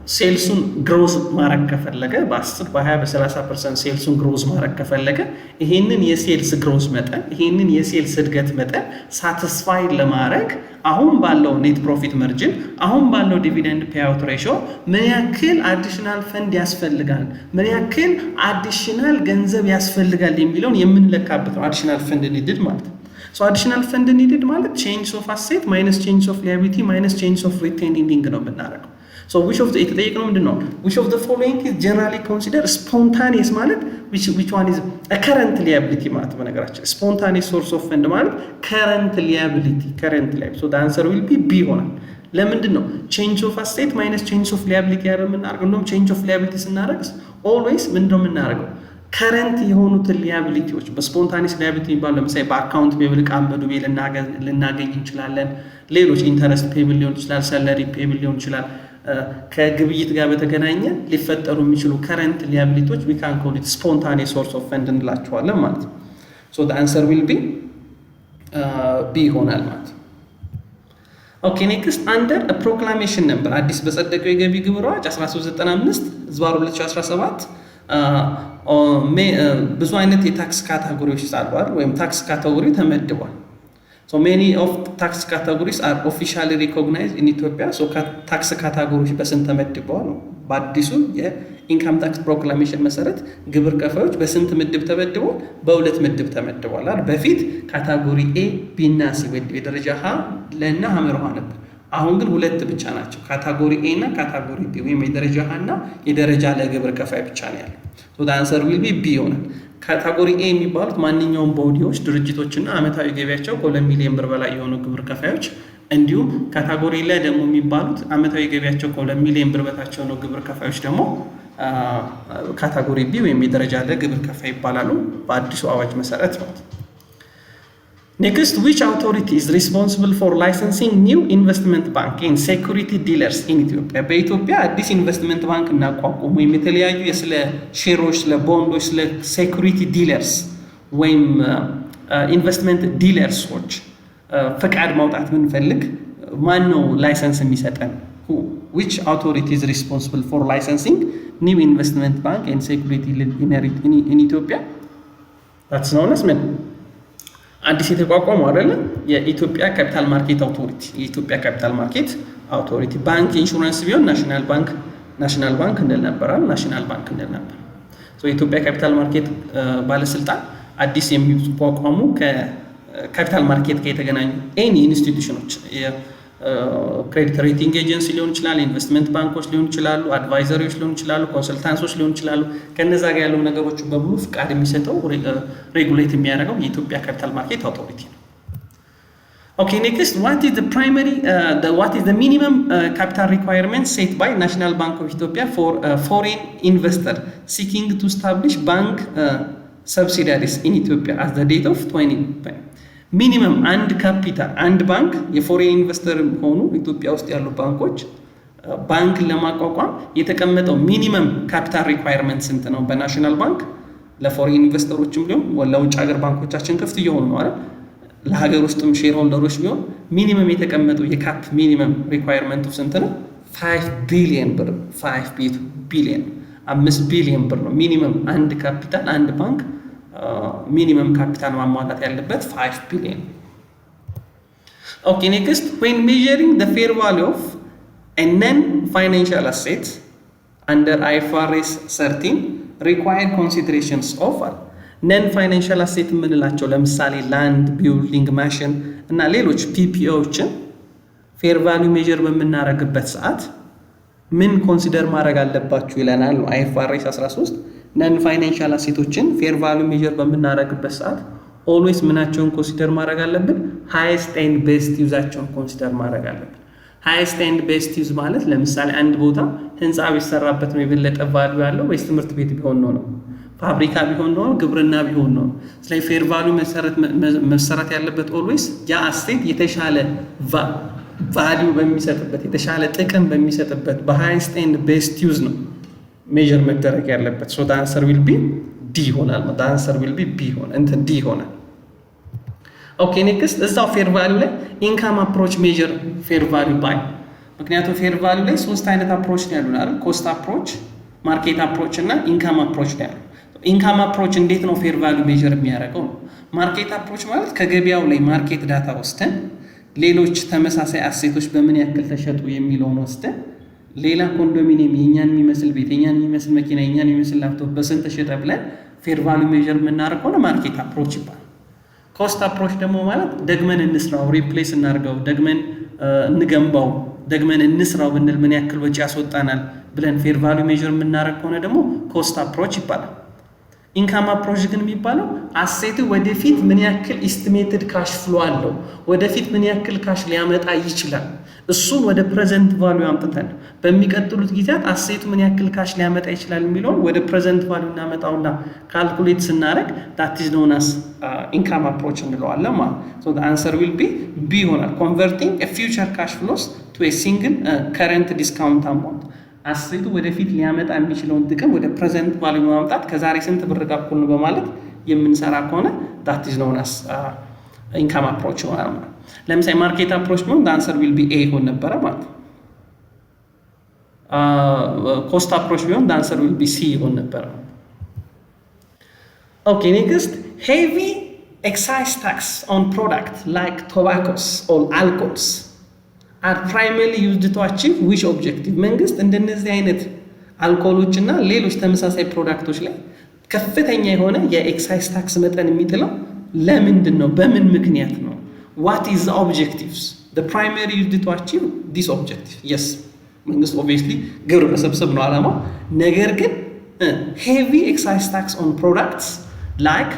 ሴልሱን ግሮዝ ማድረግ ከፈለገ በ10 በ20 በ30% ሴልሱን ግሮዝ ማድረግ ከፈለገ ይሄንን የሴልስ ግሮዝ መጠን ይሄንን የሴልስ እድገት መጠን ሳቲስፋይ ለማድረግ አሁን ባለው ኔት ፕሮፊት መርጅን አሁን ባለው ዲቪደንድ ፔአውት ሬሽዮ ምን ያክል አዲሽናል ፈንድ ያስፈልጋል ምን ያክል አዲሽናል ገንዘብ ያስፈልጋል የሚለውን የምንለካበት ነው አዲሽናል ፈንድ ኒድድ ማለት ነው። ሶ አዲሽናል ፈንድ ኒድድ ማለት ቼንጅ ኦፍ አሴት ማይነስ ቼንጅ ኦፍ ሊያቢሊቲ ማይነስ ቼንጅ ኦፍ ሪቴይንድ ኢርኒንግ ነው የምናደርገው። So which of the የተጠየቅነው ምንድነው which of the following is generally considered spontaneous ማለት which one is a current liability ማለት በነገራችን spontaneous source of fund ማለት current liability so the answer will be B ይሆናል። ለምንድን ነው change of asset minus change of liability ያለው የምናደርገው? እንደውም change of liability ስናደርግ always ምንድነው የምናደርገው ከረንት የሆኑትን ሊያቢሊቲዎች በስፖንታኒየስ ሊያቢሊቲ የሚባለው ለምሳሌ በአካውንት ፔብል ቃመዱ ቤል ልናገኝ እንችላለን። ሌሎች ኢንተረስት ፔብል ሊሆን ይችላል፣ ሰለሪ ፔብል ሊሆን ይችላል። ከግብይት ጋር በተገናኘ ሊፈጠሩ የሚችሉ ከረንት ሊያቢሊቲዎች we can call it spontaneous source of fund እንላቸዋለን ማለት ነው። so the answer will be B ይሆናል ማለት ነው። ኦኬ ኔክስት አንደር a proclamation number አዲስ በጸደቀው የገቢ ግብር አዋጅ 1395/2017 ብዙ አይነት የታክስ ካታጎሪዎች አሉ ወይም ታክስ ካታጎሪ ተመድቧል። so many of tax categories are officially recognized in Ethiopia. so tax categories በስንት ተመድበዋል? በአዲሱ የኢንካም ታክስ ፕሮክላሜሽን መሰረት ግብር ከፋዮች በስንት ምድብ ተመድበዋል? በሁለት ምድብ ተመድበዋል አይደል? በፊት ካታጎሪ ኤ ቢ እና ሲ የደረጃ ሀ ለና ሐመርሃ ነበር። አሁን ግን ሁለት ብቻ ናቸው፣ ካታጎሪ ኤ እና ካታጎሪ ቢ ወይም የደረጃ ሀ እና የደረጃ ለግብር ከፋይ ብቻ ነው ያለው። so the answer will be B ይሆናል። ካታጎሪ ኤ የሚባሉት ማንኛውም ቦዲዎች ድርጅቶችና አመታዊ ገቢያቸው ከ2 ሚሊዮን ብር በላይ የሆኑ ግብር ከፋዮች፣ እንዲሁም ካታጎሪ ላይ ደግሞ የሚባሉት አመታዊ ገቢያቸው ከ2 ሚሊዮን ብር በታች የሆኑ ግብር ከፋዮች ደግሞ ካታጎሪ ቢ ወይም የደረጃ ለግብር ከፋይ ይባላሉ በአዲሱ አዋጅ መሰረት ነው። Next, which authority is responsible for licensing new investment bank and security dealers in Ethiopia? በኢትዮጵያ አዲስ ኢንቨስትመንት ባንክ እናቋቁም ወይም የተለያዩ ስለ ሼሮች፣ ስለ ቦንዶች፣ ስለ ሴኩሪቲ ዲለርስ ወይም ኢንቨስትመንት ዲለርሶች ፈቃድ ማውጣት ብንፈልግ ማን ነው ላይሰንስ የሚሰጠን? Which authority is responsible for licensing new investment bank and security in Ethiopia? That's known as አዲስ የተቋቋመው አይደለ የኢትዮጵያ ካፒታል ማርኬት አውቶሪቲ የኢትዮጵያ ካፒታል ማርኬት አውቶሪቲ ባንክ ኢንሹራንስ ቢሆን ናሽናል ባንክ እንደል ነበር ሶ የኢትዮጵያ ካፒታል ማርኬት ባለስልጣን አዲስ የሚቋቋሙ ከካፒታል ማርኬት ጋር የተገናኙ ኤኒ ኢንስቲትዩሽኖች ክሬዲት ሬቲንግ ኤጀንሲ ሊሆን ይችላል፣ ኢንቨስትመንት ባንኮች ሊሆን ይችላሉ፣ አድቫይዘሪዎች ሊሆን ይችላሉ፣ ኮንሰልታንሶች ሊሆን ይችላሉ። ከነዛ ጋር ያለው ነገሮች በሙሉ ፍቃድ የሚሰጠው ሬጉሌት የሚያደርገው የኢትዮጵያ ካፒታል ማርኬት አውቶሪቲ ነው። ኦኬ ኔክስት what is the minimum capital requirement set by National Bank of Ethiopia for foreign investor seeking to establish bank subsidiaries in Ethiopia as the date of 2020? ሚኒመም አንድ ካፒታል አንድ ባንክ የፎሬን ኢንቨስተር ሆኑ ኢትዮጵያ ውስጥ ያሉ ባንኮች ባንክን ለማቋቋም የተቀመጠው ሚኒመም ካፒታል ሪኳየርመንት ስንት ነው? በናሽናል ባንክ ለፎሬን ኢንቨስተሮችም ሊሆን ለውጭ ሀገር ባንኮቻችን ክፍት እየሆኑ ነው አይደል? ለሀገር ውስጥም ሼር ሆልደሮች ቢሆን ሚኒመም የተቀመጠው የካፕ ሚኒመም ሪኳየርመንቱ ስንት ነው? 5 ቢሊዮን ብር 5 ቢሊዮን ብር ነው ሚኒመም አንድ ካፒታል አንድ ባንክ ሚኒመም ካፒታል ማሟላት ያለበት 5 ቢሊዮን። ኦኬ ኔክስት when measuring the fair value of a non-financial asset under IFRS 13 required considerations of non-financial asset የምንላቸው ለምሳሌ ላንድ፣ ቢልዲንግ፣ ማሽን እና ሌሎች ፒፒኦችን ፌር ቫልዩ ሜጀር በምናደርግበት ሰዓት ምን ኮንሲደር ማድረግ አለባችሁ ይለናል IFRS 13 ነን ፋይናንሻል አሴቶችን ፌር ቫልዩ ሜጀር በምናደርግበት ሰዓት ኦልዌይስ ምናቸውን ኮንሲደር ማድረግ አለብን? ሃይስት ኤንድ ቤስት ዩዛቸውን ኮንሲደር ማድረግ አለብን። ሃይስት ኤንድ ቤስት ዩዝ ማለት ለምሳሌ አንድ ቦታ ህንፃ ቢሰራበት ነው የበለጠ ቫልዩ ያለው ወይስ ትምህርት ቤት ቢሆን ነው? ፋብሪካ ቢሆን ነው? ግብርና ቢሆን ነው? ስለዚህ ፌር ቫልዩ መሰረት ያለበት ኦልዌይስ ያ አሴት የተሻለ ቫልዩ በሚሰጥበት የተሻለ ጥቅም በሚሰጥበት በሃይስት ኤንድ ቤስት ዩዝ ነው ሜጀር መደረግ ያለበት። ሶ the answer will be D ይሆናል። the answer will be B ይሆናል እንትን D ይሆናል። ኦኬ ኔክስት እዛው ፌር ቫልዩ ላይ ኢንካም አፕሮች ሜጀር ፌር ቫልዩ ባይ ምክንያቱም ፌር ቫልዩ ላይ ሶስት አይነት አፕሮች ነው ያሉን አይደል? ኮስት አፕሮች፣ ማርኬት አፕሮች እና ኢንካም አፕሮች ነው ያሉን። ኢንካም አፕሮች እንዴት ነው ፌር ቫልዩ ሜዥር የሚያደርገው ነው። ማርኬት አፕሮች ማለት ከገበያው ላይ ማርኬት ዳታ ወስደን ሌሎች ተመሳሳይ አሴቶች በምን ያክል ተሸጡ የሚለውን ወስደን ሌላ ኮንዶሚኒየም የኛን የሚመስል ቤት፣ የኛን የሚመስል መኪና፣ የኛን የሚመስል ላፕቶፕ በስንት ተሸጠ ብለን ፌር ቫልዩ ሜዥር የምናደርገው ነው ማርኬት አፕሮች ይባላል። ኮስት አፕሮች ደግሞ ማለት ደግመን እንስራው፣ ሪፕሌስ እናድርገው፣ ደግመን እንገንባው፣ ደግመን እንስራው ብንል ምን ያክል ወጪ ያስወጣናል ብለን ፌር ቫልዩ ሜዥር የምናደርግ ከሆነ ደግሞ ኮስት አፕሮች ይባላል። ኢንካም አፕሮች ግን የሚባለው አሴት ወደፊት ምን ያክል ኢስቲሜትድ ካሽ ፍሎ አለው፣ ወደፊት ምን ያክል ካሽ ሊያመጣ ይችላል፣ እሱን ወደ ፕሬዘንት ቫልዩ አምጥተን በሚቀጥሉት ጊዜያት አሴቱ ምን ያክል ካሽ ሊያመጣ ይችላል የሚለውን ወደ ፕሬዘንት ቫልዩ እናመጣውና ካልኩሌት ስናደርግ that is known as income approach እንለዋለን ማለት ነው። so the answer will be B ይሆናል። converting a future cash flows to a single current discount amount አሴቱ ወደፊት ሊያመጣ የሚችለውን ጥቅም ወደ ፕሬዘንት ቫልዩ ማምጣት ከዛሬ ስንት ብር ጋር እኩል ነው በማለት የምንሰራ ከሆነ that is known as income approach ማለት ነው። ለምሳሌ ማርኬት አፕሮች ቢሆን the answer will be A ይሆን ነበረ ማለት ነው። ኮስት አፕሮች ቢሆን the answer will be C ይሆን ነበረ። Okay, next, heavy excise tax on products like tobaccos or alcohols are primarily used to achieve which objective? መንግስት እንደነዚህ አይነት አልኮሎች እና ሌሎች ተመሳሳይ ፕሮዳክቶች ላይ ከፍተኛ የሆነ የኤክሳይዝ ታክስ መጠን የሚጥለው ለምንድን ነው? በምን ምክንያት ነው? What is the objectives? The primary used to achieve this objective. Yes, መንግስት obviously ግብር መሰብሰብ ነው ዓላማው። ነገር ግን heavy excise tax on products like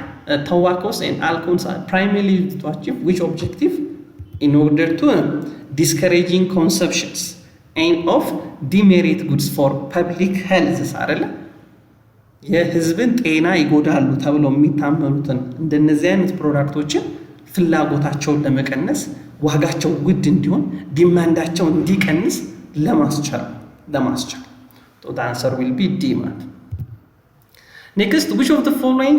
tobaccos and alcohols are primarily used to achieve which objective? In order to discouraging consumptions and of demerit goods for public health አይደለ? የህዝብን ጤና ይጎዳሉ ተብሎ የሚታመኑትን እንደነዚህ አይነት ፕሮዳክቶችን ፍላጎታቸውን ለመቀነስ ዋጋቸው ውድ እንዲሆን ዲማንዳቸው እንዲቀንስ ለማስቻል so the answer will be D ማለት። Next, which of the following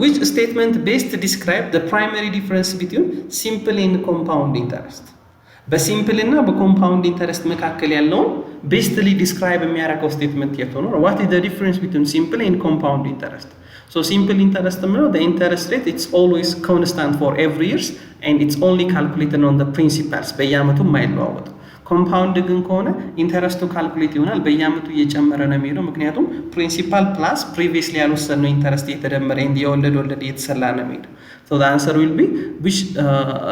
which statement best describe the primary difference between simple and compound interest? በሲምፕል እና በኮምፓውንድ ኢንተረስት መካከል ያለውን ቤስትሊ ዲስክራይብ የሚያደርገው ስቴትመንት የት ሆኖ ነው? What is the difference between simple and compound interest? So simple interest ነው the interest rate it's always constant for every years and it's only calculated on the principals በየአመቱ የማይለዋወጥ። ኮምፓውንድ ግን ከሆነ ኢንተረስቱ ካልኩሌት ይሆናል በየአመቱ እየጨመረ ነው የሚሄደው ምክንያቱም ፕሪንሲፓል ፕላስ ፕሪቪየስሊ ያልወሰነው ኢንተረስት እየተደመረ የወለድ እየተሰላ ነው የሚሄደው። So the answer will be which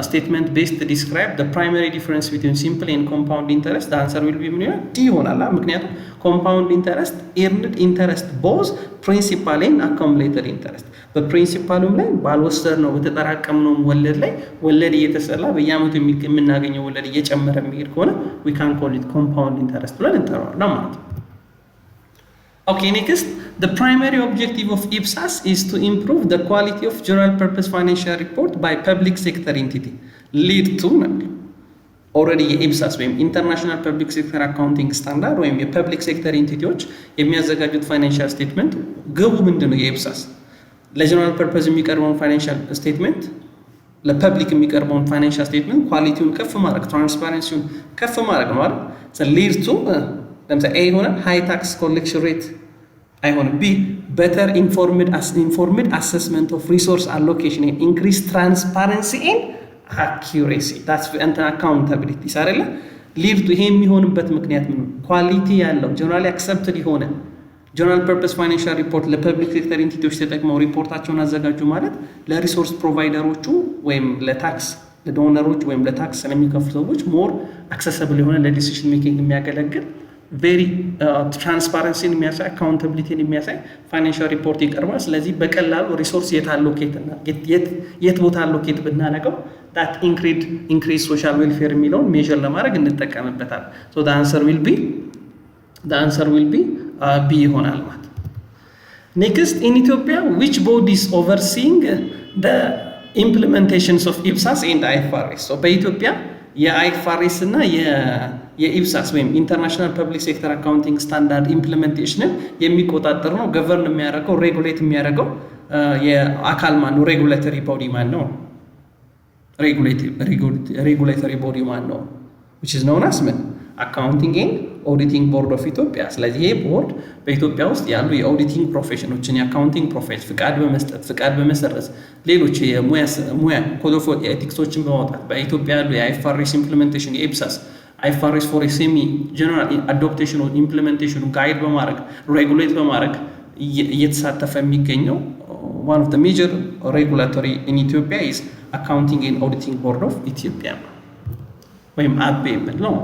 statement best describe the primary difference between simple and compound interest? The answer will be D ይሆናል። ምክንያቱም compound interest earned interest both principal and accumulated interest በፕሪንሲፓሉም ላይ ባልወሰድነው በተጠራቀምነው ወለድ ላይ ወለድ እየተሰላ በየአመቱ የምናገኘው ወለድ እየጨመረ የሚሄድ ከሆነ we can call it compound interest ብለን እንጠራዋለን ማለት ነው። Okay, next, the primary objective of IPSAS is to improve the quality of general purpose financial report by public sector entity. Lead to already የኢፕሳስ ወይም ኢንተርናሽናል ፐብሊክ ሴክተር አካውንቲንግ ስታንዳርድ ወይም የፐብሊክ ሴክተር ኢንቲቲዎች የሚያዘጋጁት ፋይናንሻል ስቴትመንት ግቡ ምንድን ነው? የኢፕሳስ ለጀነራል ፐርፐዝ የሚቀርበውን ፋይናንሻል ስቴትመንት ለፐብሊክ የሚቀርበውን ፋይናንሻል ስቴትመንት ኳሊቲውን ከፍ ማድረግ ትራንስፓረንሲውን ከፍ ማድረግ ነው አይደል? ሊድ ቱ ለምሳሌ ኤ የሆነ ሃይ ታክስ ኮሌክሽን ሬት አይሆንም። ቢ better informed assessment of resource allocation and increased transparency and accuracy that's and accountability አይደለ? ሊድ ቱ ይሄ የሚሆንበት ምክንያት ምን ነው? ኳሊቲ ያለው ጀነራሊ አክሰፕትድ የሆነ ጀነራል ፐርፐስ ፋይናንሻል ሪፖርት ለፐብሊክ ሴክተር ኢንቲቲዎች ተጠቅመው ሪፖርታቸውን አዘጋጁ ማለት ለሪሶርስ ፕሮቫይደሮቹ ወይም ለታክስ ለዶነሮች ወይም ለታክስ ለሚከፍሉ ሰዎች ሞር አክሰሰብል የሆነ ለዲሲሽን ሜኪንግ የሚያገለግል ቬሪ ትራንስፓረንሲን የሚያሳይ አካውንታቢሊቲን የሚያሳይ ፋይናንሻል ሪፖርት ይቀርባል። ስለዚህ በቀላሉ ሪሶርስ የት አሎኬት እና የት ቦታ አሎኬት ብናደርገው that increase social welfare የሚለውን ሜዥር ለማድረግ እንጠቀምበታል። so the answer will be B ይሆናል ማለት። next, in Ethiopia which bodies overseeing the implementations of IPSAS and IFRS? so በኢትዮጵያ የአይኤፍአርኤስ እና የኢፕሳስ ወይም ኢንተርናሽናል ፐብሊክ ሴክተር አካውንቲንግ ስታንዳርድ ኢምፕሊሜንቴሽንን የሚቆጣጠር ነው ገቨርን የሚያደርገው ሬጉሌት የሚያደርገው የአካል ማን ነው? ሬጉሌተሪ ቦዲ ማን ነው? ሬጉሌተሪ ቦዲ ማን ነው? which is known as ምን አካውንቲንግ ኤንድ ኦዲቲንግ ቦርድ ኦፍ ኢትዮጵያ። ስለዚህ ይሄ ቦርድ በኢትዮጵያ ውስጥ ያሉ የኦዲቲንግ ፕሮፌሽኖችን የአካውንቲንግ ፕሮፌሽን ፍቃድ በመስጠት ፍቃድ በመሰረዝ ሌሎች የሙያ ኮድ ኦፍ ኤቲክሶችን በማውጣት በኢትዮጵያ ያሉ የአይኤፍአርኤስ ኢምፕሊሜንቴሽን የኢፕሳስ አይኤፍአርኤስ ፎር ሴሚ ጀነራል አዶፕቴሽን ኢምፕሊሜንቴሽኑ ጋይድ በማድረግ ሬጉሌት በማድረግ እየተሳተፈ የሚገኘው one of the major regulatory in Ethiopia is Accounting and Auditing Board of Ethiopia ወይም አቤ የምንለው።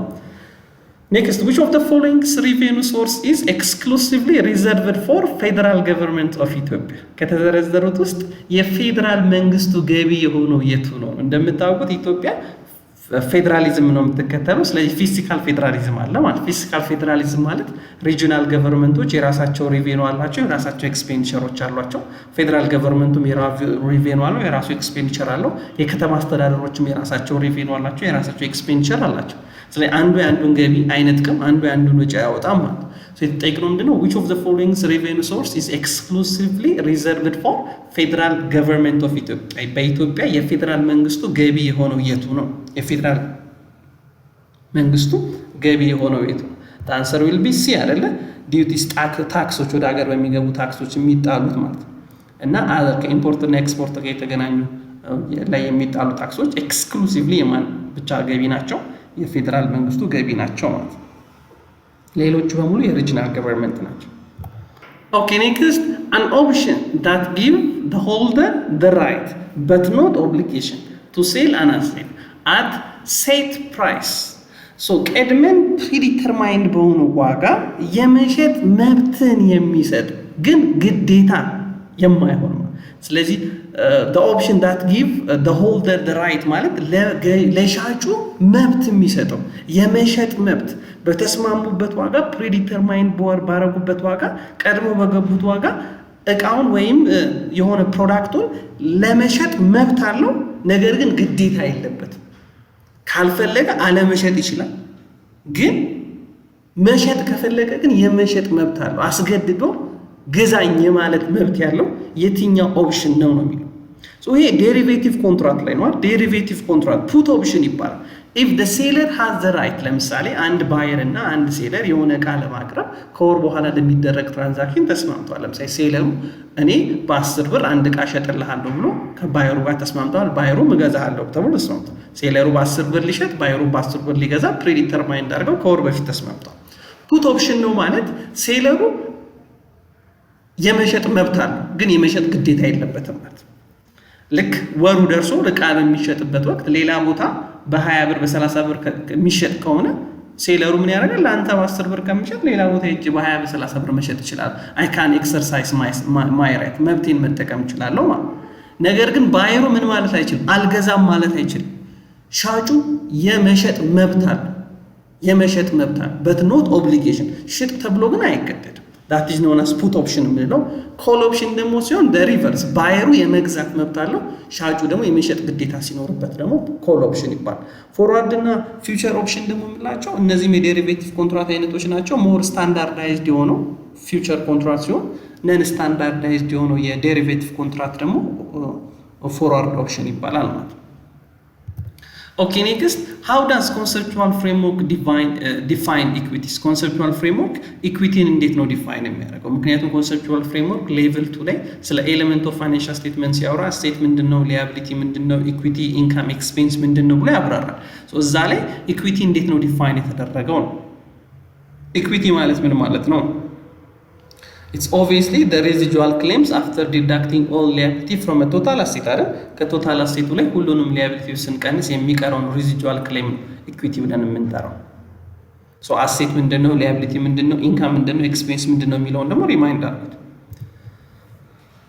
Next, which of the following revenue source is exclusively reserved for federal government of Ethiopia? ከተዘረዘሩት ውስጥ የፌዴራል መንግስቱ ገቢ የሆነው የቱ ነው? እንደምታውቁት ኢትዮጵያ ፌዴራሊዝም ነው የምትከተለው። ስለዚህ ፊስካል ፌዴራሊዝም አለ ማለት። ፊስካል ፌዴራሊዝም ማለት ሪጂናል ገቨርንመንቶች የራሳቸው ሪቬኑ አላቸው፣ የራሳቸው ኤክስፔንዲቸሮች አሏቸው። ፌዴራል ገቨርንመንቱም ሪቬኑ አለው፣ የራሱ ኤክስፔንዲቸር አለው። የከተማ አስተዳደሮችም የራሳቸው ሪቬኑ አላቸው፣ የራሳቸው ኤክስፔንዲቸር አላቸው። ስለዚህ አንዱ የአንዱን ገቢ አይነጥቅም፣ አንዱ የአንዱን ወጪ አያወጣም ማለት ነው። የተጠየቅነው ምንድነው? which of the following revenue source is exclusively reserved for federal government of Ethiopia? በኢትዮጵያ የፌዴራል መንግስቱ ገቢ የሆነው የቱ ነው? የፌዴራል መንግስቱ ገቢ የሆነው የቱ ነው? the answer will be C አይደለ? ዲዩቲስ ታክሶች ወደ ሀገር በሚገቡ ታክሶች የሚጣሉት ማለት ነው። እና ከኢምፖርት እና ኤክስፖርት ጋር የተገናኙ ላይ የሚጣሉ ታክሶች ኤክስክሉሲቭሊ የማን ብቻ ገቢ ናቸው? የፌዴራል መንግስቱ ገቢ ናቸው ማለት ነው። ሌሎቹ በሙሉ የሪጂናል ገቨርንመንት ናቸው። ኦኬ ኔክስት an option that give the holder the right but not obligation to sell an asset at set price. so ቀድመን ፕሪዲተርማይንድ በሆነ ዋጋ የመሸጥ መብትን የሚሰጥ ግን ግዴታ የማይሆን ነው። ስለዚህ the option that give the holder the right ማለት ለሻጩ መብት የሚሰጠው የመሸጥ መብት በተስማሙበት ዋጋ ፕሪዲተርማይንድ ባረጉበት ዋጋ ቀድሞ በገቡት ዋጋ እቃውን ወይም የሆነ ፕሮዳክቱን ለመሸጥ መብት አለው። ነገር ግን ግዴታ የለበትም። ካልፈለገ አለመሸጥ ይችላል። ግን መሸጥ ከፈለገ ግን የመሸጥ መብት አለው። አስገድዶ ግዛኝ ማለት መብት ያለው የትኛው ኦፕሽን ነው ነው የሚለው። ይሄ ዴሪቬቲቭ ኮንትራክት ላይ ነው። ዴሪቬቲቭ ኮንትራክት ፑት ኦፕሽን ይባላል። if the seller has the right ለምሳሌ አንድ ባየር እና አንድ ሴለር የሆነ እቃ ለማቅረብ ከወር በኋላ ለሚደረግ ትራንዛክሽን ተስማምተዋል። ለምሳሌ ሴለሩ እኔ በ10 ብር አንድ እቃ ሸጥልሃለሁ ብሎ ከባየሩ ጋር ተስማምተዋል። ባየሩ እገዛሃለሁ ተብሎ ተስማምተዋል። ሴለሩ በ10 ብር ሊሸጥ ባየሩ በ10 ብር ሊገዛ ፕሪዲተርማይንድ አድርገው ከወር በፊት ተስማምተዋል። ፑት ኦፕሽን ነው ማለት ሴለሩ የመሸጥ መብት አለው ግን የመሸጥ ግዴታ የለበትም ማለት ነው። ልክ ወሩ ደርሶ እቃ በሚሸጥበት ወቅት ሌላ ቦታ በ20 ብር በ30 ብር የሚሸጥ ከሆነ ሴለሩ ምን ያደርጋል? ለአንተ በ10 ብር ከሚሸጥ ሌላ ቦታ ሄጄ በ20 በ30 ብር መሸጥ ይችላል። አይ ካን ኤክሰርሳይዝ ማይ ራይት መብቴን መጠቀም እችላለሁ ማለት። ነገር ግን ባየሩ ምን ማለት አይችልም፣ አልገዛም ማለት አይችልም። ሻጩ የመሸጥ መብት አለ፣ የመሸጥ መብት አለ በት ኖት ኦብሊጌሽን። ሽጥ ተብሎ ግን አይገደድም። that is known as put option የምንለው። ኮል ኦፕሽን ደግሞ ሲሆን the reverse ባየሩ የመግዛት መብት አለው፣ ሻጩ ደግሞ የመሸጥ ግዴታ ሲኖርበት ደግሞ ኮል ኦፕሽን ይባላል። ፎርዋርድ እና ፊውቸር ኦፕሽን ደግሞ የምንላቸው እነዚህም የዴሪቬቲቭ ኮንትራክት አይነቶች ናቸው። ሞር ስታንዳርዳይዝድ የሆነው ፊውቸር ኮንትራክት ሲሆን ነን ስታንዳርዳይዝድ የሆነው የዴሪቬቲቭ ኮንትራክት ደግሞ ፎርዋርድ ኦፕሽን ይባላል ማለት ነው። Okay, next, how does conceptual framework define equities? Conceptual framework equity እንዴት ነው ዲፋይን የሚያደርገው? ምክንያቱም conceptual framework level 2 ላይ ስለ ኤሌመንት ኦፍ ፋይናንሻል ስቴትመንት ሲያወራ ስቴት ምንድነው፣ ሊያቢሊቲ ምንድነው፣ ኢኩዊቲ ኢንካም ኤክስፔንስ ምንድነው ብሎ ያብራራል። እዛ ላይ ኢኩዊቲ እንዴት ነው ዲፋይን የተደረገው ነው። ኢኩዊቲ ማለት ምን ማለት ነው? It's obviously the residual claims after deducting all liability from a total asset አይደል? ከቶታል አሴቱ ላይ ሁሉንም liability ስንቀንስ የሚቀረውን residual claim equity ብለን የምንጠራው። so asset ምንድነው፣ liability ምንድነው፣ income ምንድነው፣ expense ምንድነው የሚለውን ደግሞ ሪማይንድ አድርጉት።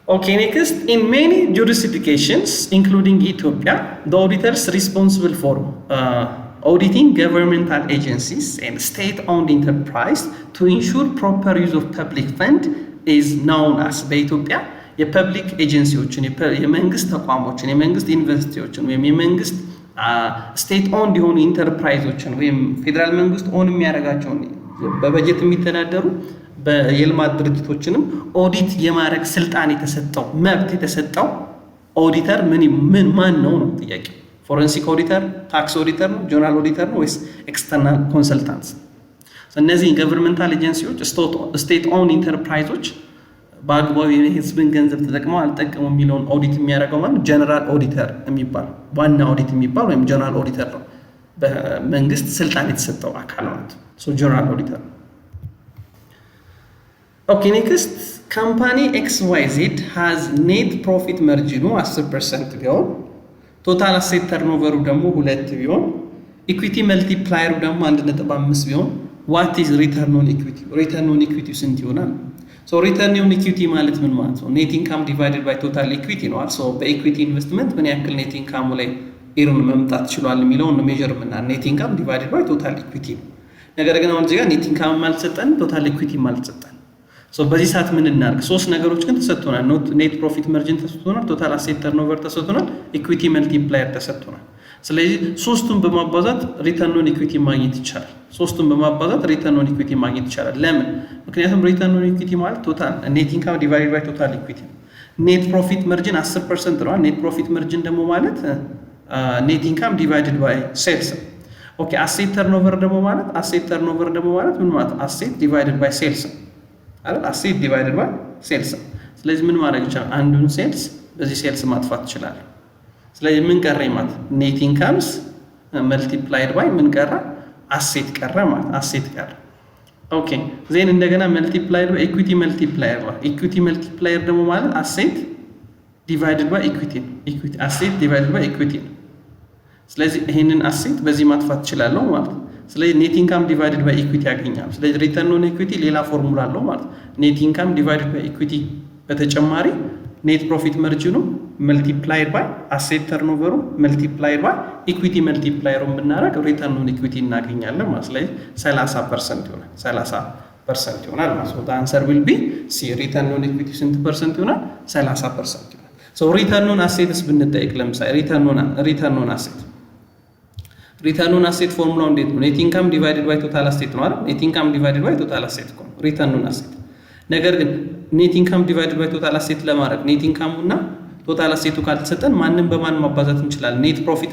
Okay, next, in many jurisdictions including Ethiopia, the auditors responsible for auditing governmental agencies and state-owned enterprise to ensure proper use of public fund is known as በኢትዮጵያ የፐብሊክ ኤጀንሲዎችን የመንግስት ተቋሞችን የመንግስት ዩኒቨርሲቲዎችን ወይም የመንግስት ስቴት ኦውንድ የሆኑ ኢንተርፕራይዞችን ወይም ፌዴራል መንግስት ኦን የሚያደርጋቸውን በበጀት የሚተዳደሩ የልማት ድርጅቶችንም ኦዲት የማድረግ ስልጣን የተሰጠው መብት የተሰጠው ኦዲተር ማን ነው ጥያቄ። ፎረንሲክ ኦዲተር፣ ታክስ ኦዲተር ነው፣ ጆርናል ኦዲተር ነው ወይስ ኤክስተርናል ኮንሰልታንትስ? እነዚህ ገቨርንመንታል ኤጀንሲዎች ስቴት ኦን ኢንተርፕራይዞች በአግባቡ የህዝብን ገንዘብ ተጠቅመው አልጠቀሙ የሚለውን ኦዲት የሚያደርገው ማለት ጀነራል ኦዲተር የሚባል ዋና ኦዲት የሚባል ወይም ጀነራል ኦዲተር ነው። በመንግስት ስልጣን የተሰጠው አካል ማለት ነው። ጀነራል ኦዲተር። ኦኬ ኔክስት ካምፓኒ ኤክስ ዋይ ዜድ ሃዝ ኔት ፕሮፊት መርጂኑ 10% ቢሆን ቶታል አሴት ተርኖቨሩ ደግሞ 2 ቢሆን ኢኩዊቲ መልቲፕላየሩ ደግሞ 1.5 ቢሆን ዋት ኢዝ ሪተርን ኦን ኢኩዊቲ? ሪተርን ኦን ኢኩዊቲ ስንት ይሆናል? ሶ ሪተርን ኦን ኢኩዊቲ ማለት ምን ማለት ነው? ኔት ኢንካም ዲቫይድድ ባይ ቶታል ኢኩዊቲ ነው። ሶ በኢኩዊቲ ኢንቨስትመንት ምን ያክል ኔት ኢንካሙ ላይ ኢርን መምጣት ችሏል የሚለውን ነው ሜጀር የምናደርገው። ኔት ኢንካም ዲቫይድድ ባይ ቶታል ኢኩዊቲ ነው። ነገር ግን አሁን እዚህ ጋር ኔት ኢንካም ማልተሰጠን ቶታል ኢኩዊቲ ማልተሰጠን። ሶ በዚህ ሰዓት ምን እናድርግ? ሶስት ነገሮች ግን ተሰጥቶናል። ኔት ፕሮፊት መርጂን ተሰጥቶናል፣ ቶታል አሴት ተርኖቨር ተሰጥቶናል፣ ኢኩዊቲ መልቲፕላየር ተሰጥቶናል። ስለዚህ ሶስቱን በማባዛት ሪተርን ኦን ኢኩዊቲ ማግኘት ይቻላል። ሶስቱን በማባዛት ሪተርን ኦን ኢኩዊቲ ማግኘት ይቻላል። ለምን? ምክንያቱም ሪተርን ኦን ኢኩዊቲ ማለት ቶታል ኔት ኢንካም ዲቫይድድ ባይ ቶታል ኢኩዊቲ ነው። ኔት ፕሮፊት መርጂን 10% ነው። ኔት ፕሮፊት መርጂን ደግሞ ማለት ኔት ኢንካም ዲቫይድድ ባይ ሴልስ። ኦኬ አሴት ተርኖቨር ደግሞ ማለት ምን ማለት? አሴት ዲቫይድድ ባይ ሴልስ አይደል? አሴት ዲቫይድድ ባይ ሴልስ። ስለዚህ ምን ማድረግ ይቻላል? አንዱን ሴልስ በዚህ ሴልስ ማጥፋት ይችላል። ስለዚህ ምን ቀረ ማለት ኔት ኢንካምስ መልቲፕላይድ ባይ ምን ቀረ? አሴት ቀረ ማለት አሴት ቀረ። ኦኬ ዜን እንደገና መልቲፕላይድ ባይ ኢኩዊቲ መልቲፕላየር ነው። ኢኩዊቲ መልቲፕላየር ደግሞ ማለት አሴት ዲቫይድድ ባይ ኢኩዊቲ ነው። ኢኩዊቲ አሴት ዲቫይድድ ባይ ኢኩዊቲ ነው። ስለዚህ ይሄንን አሴት በዚህ ማጥፋት እችላለሁ ማለት ነው። ስለዚህ ኔት ኢንካም ዲቫይድድ ባይ ኢኩዊቲ ያገኛል። ስለዚህ ሪተርን ኦን ኢኩዊቲ ሌላ ፎርሙላ አለው ማለት ኔት ኢንካም ዲቫይድድ ባይ ኢኩዊቲ በተጨማሪ ኔት ፕሮፊት መርጂኑ መልቲፕላይድ ባይ አሴት ተርኖቨሩ መልቲፕላይድ ባይ ኢኩዊቲ መልቲፕላየሩ ብናደርግ ሪተርን ኦን ኢኩዊቲ እናገኛለን ማለት። ስለዚህ 30% ይሆናል። 30% ይሆናል ማለት ነው። አንሰር ዊል ቢ ሲ። ሪተርን ኦን ኢኩዊቲ ስንት ፐርሰንት ይሆናል? 30% ይሆናል። ሶ ሪተርን ኦን አሴትስ ብንጠይቅ ለምሳሌ ሪተርን ኦን አሴት ፎርሙላው እንዴት ነው? ኔት ኢንካም ዲቫይድድ ባይ ቶታል አሴት ነው አይደል? ኔት ኢንካም ዲቫይድድ ባይ ቶታል አሴት ነው ሪተርን ኦን አሴት። ነገር ግን ኔት ኢንካም ዲቫይድድ ባይ ቶታል አሴት ለማድረግ ኔት ኢንካሙ እና ቶታል አሴቱ ካልተሰጠን ማንም በማን ማባዛት እንችላለን? ኔት ፕሮፊት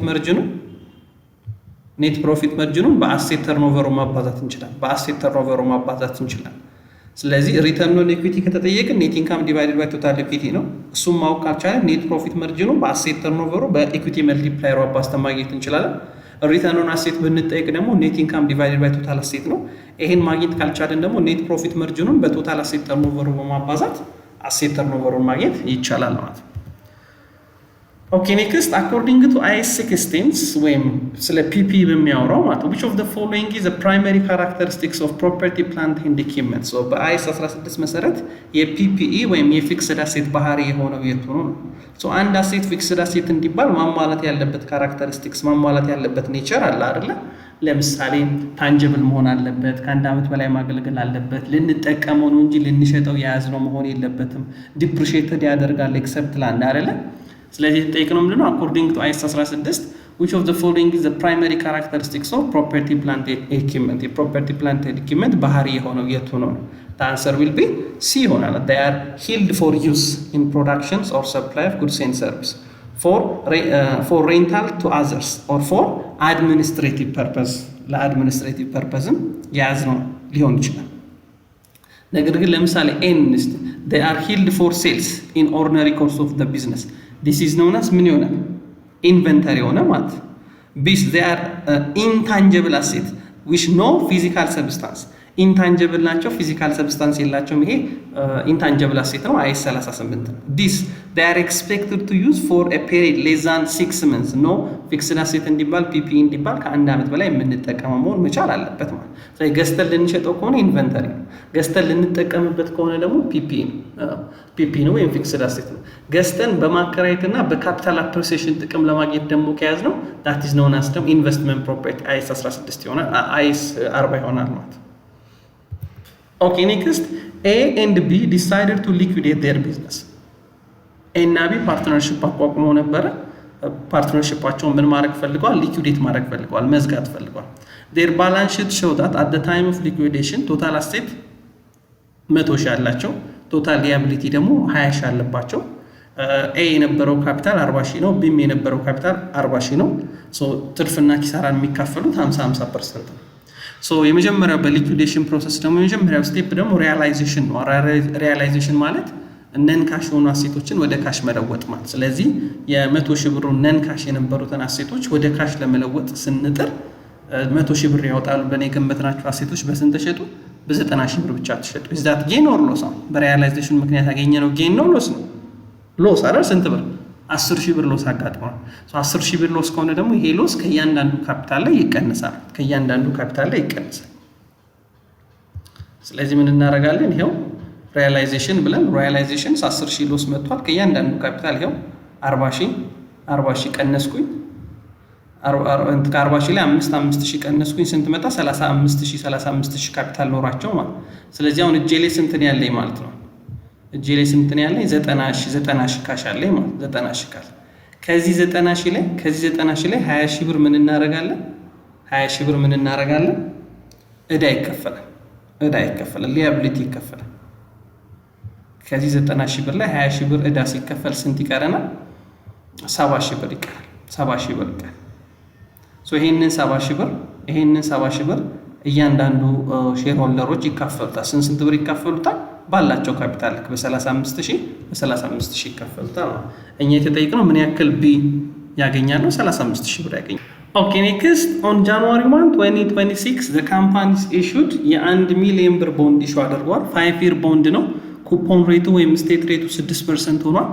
መርጂኑን በአሴት ተርኖቨሩ ማባዛት እንችላለን። ስለዚህ ሪተርን ኦን ኢኩዊቲ ከተጠየቅን ኔት ኢንካም ዲቫይድድ ባይ ቶታል ኢኩዊቲ ነው። እሱም ማወቅ ካልቻለን ኔት ፕሮፊት መርጂኑ በአሴት ተርኖቨሩ በኢኩዊቲ መልቲፕላየሩ አባዝተን ማግኘት እንችላለን። ሪተርን ኦን አሴት ብንጠይቅ ደግሞ ኔት ኢንካም ዲቫይድድ ባይ ቶታል አሴት ነው። ይሄን ማግኘት ካልቻለን ደግሞ ኔት ፕሮፊት መርጂኑን በቶታል አሴት ተርኖቨሩ በማባዛት አሴት ተርኖቨሩን ማግኘት ይቻላል ማለት ነው። ኦኬ ኔክስት አኮርዲንግ ቱ አይኤስ 16 ወይም ስለ ፒፒ በሚያወራው ማለት ነው which of the following is the primary characteristics of property plant and equipment? ሶ በአይኤስ 16 መሰረት የፒፒኢ ወይም የፊክስድ አሴት ባህሪ የሆነው የቱ ነው? ሶ አንድ አሴት ፊክስድ አሴት እንዲባል ማሟላት ያለበት ካራክተሪስቲክስ ማሟላት ያለበት ኔቸር አለ አይደለ? ለምሳሌ ታንጅብል መሆን አለበት፣ ከአንድ ዓመት በላይ ማገልገል አለበት፣ ልንጠቀመው ነው እንጂ ልንሸጠው የያዝነው መሆን የለበትም፣ ዲፕሪሺየትድ ያደርጋል ኤክሰፕት ላንድ አይደለ? ስለዚህ ጠይቅነው ምንድነው? አኮርዲንግ ቱ አይኤስ 16 which of the following is the primary characteristics of property plant and equipment? የፕሮፐርቲ ፕላንት ኤንድ ኢኩዊፕመንት ባህሪ የሆነው የቱ ነው? The answer will be C ይሆናል። They are held for use in productions or supply of goods and service, for rental to others or for administrative purpose. ለአድሚኒስትሬቲቭ ፐርፐዝም የያዝነው ሊሆን ይችላል። ነገር ግን ለምሳሌ ኤን they are held for sales in ordinary course of the business. This is known as ምን ይሆናል? ኢንቨንተሪ የሆነ ማለት። ቢስ they are intangible asset which no physical substance. ኢንታንጀብል ናቸው፣ ፊዚካል ሰብስታንስ የላቸውም። ይሄ ኢንታንጀብል አሴት ነው፣ አይኤስ 38 ነው። ዲስ they are expected to use for a period less than 6 months. ኖ ፊክስድ አሴት እንዲባል ፒፒ እንዲባል ከአንድ ዓመት በላይ የምንጠቀመው መሆን መቻል አለበት ማለት። ስለዚህ ገዝተን ልንሸጠው ከሆነ ኢንቨንተሪ ነው፣ ገዝተን ልንጠቀምበት ከሆነ ደግሞ ፒፒ ነው ወይም ፊክስድ አሴት ነው። ገዝተን በማከራየትና በካፒታል አፕሪሲዬሽን ጥቅም ለማግኘት ደግሞ ከያዝ ነው that is known as ኢንቨስትመንት ፕሮፐርቲ አይኤስ 16 ይሆናል፣ አይኤስ 40 ይሆናል ማለት። ኦኬ ኔክስት ኤ ኤንድ ቢ ዲሳይደድ ቱ ሊኩዊዴት ዴር ቢዝነስ። ኤ እና ቢ ፓርትነርሽፕ አቋቁመው ነበረ። ፓርትነርሽፓቸውን ምን ማድረግ ፈልገዋል? ሊኩዊዴት ማድረግ ፈልገዋል፣ መዝጋት ፈልገዋል። ዴር ባላንስ ሺት ሾው ዳት አት ዘ ታይም ኦፍ ሊኩዊዴሽን ቶታል አሴት 100 ሺህ አላቸው፣ ቶታል ሊያቢሊቲ ደግሞ 20 ሺህ አለባቸው። ኤ የነበረው ካፒታል 40,000 ነው፣ ቢም የነበረው ካፒታል 40,000 ነው። ትርፍና ኪሳራን የሚካፈሉት 50-50% ነው። የመጀመሪያው በሊኩዊዴሽን ፕሮሰስ ደግሞ የመጀመሪያው ስቴፕ ደግሞ ሪያላይዜሽን ነው። ሪያላይዜሽን ማለት ነን ካሽ የሆኑ አሴቶችን ወደ ካሽ መለወጥ ማለት። ስለዚህ የ100,000 ብሩ ነን ካሽ የነበሩትን አሴቶች ወደ ካሽ ለመለወጥ ስንጥር 100,000 ብር ያወጣሉ ብለን የገመትናቸው አሴቶች በስንት ተሸጡ? በ90,000 ብር ብቻ ተሸጡ። ዛት ጌን ኦር ሎስ? በሪያላይዜሽን ምክንያት ያገኘነው ጌን ነው ሎስ ነው? ሎስ አይደል? ስንት ብር? 10,000 ብር ሎስ አጋጥሟል። 10,000 ብር ሎስ ከሆነ ደግሞ ይሄ ሎስ ከእያንዳንዱ ካፒታል ላይ ይቀንሳል። ስለዚህ ምን እናደርጋለን? ይኸው ሪያላይዜሽን ብለን ሪያላይዜሽን 10,000 ሎስ መጥቷል ከእያንዳንዱ ካፒታል። ይኸው 40,000 ቀነስኩኝ። ከ40,000 ላይ 5,000 ቀነስኩኝ። ስንት መጣ? 35,000 ካፒታል ኖራቸው ማለት። ስለዚህ አሁን እጄ ላይ ስንት ነው ያለኝ ማለት ነው? እጄ ላይ ስንት ነው ያለኝ? 90,000 ካሽ አለኝ ማለት 90,000 ካሽ። ከዚህ 90,000 ላይ 20,000 ብር ምን እናደርጋለን? 20,000 ብር ምን እናደርጋለን? ዕዳ ይከፈላል። ሊያቢሊቲ ይከፈላል። ከዚህ 90,000 ብር ላይ 20,000 ብር ዕዳ ሲከፈል ስንት ይቀረናል? 70,000 ብር ይቀራል። 70,000 ብር ይቀራል። ይሄንን 70,000 ብር እያንዳንዱ ሼር ሆልደሮች ይካፈሉታል። ስንት ብር ይካፈሉታል? ባላቸው ካፒታል ልክ በ35,000 ይካፈሉታል። እኛ የተጠየቅነው ምን ያክል ቢ ያገኛሉ? 35,000 ብር ያገኛሉ። ኦኬ ኔክስት ኦን ጃንዋሪ 1 2026 the companies issued የ1 ሚሊዮን ብር ቦንድ ኢሹ አድርገዋል። 5 year ቦንድ ነው። ኩፖን ሬቱ ወይም ስቴት ሬቱ 6% ሆኗል።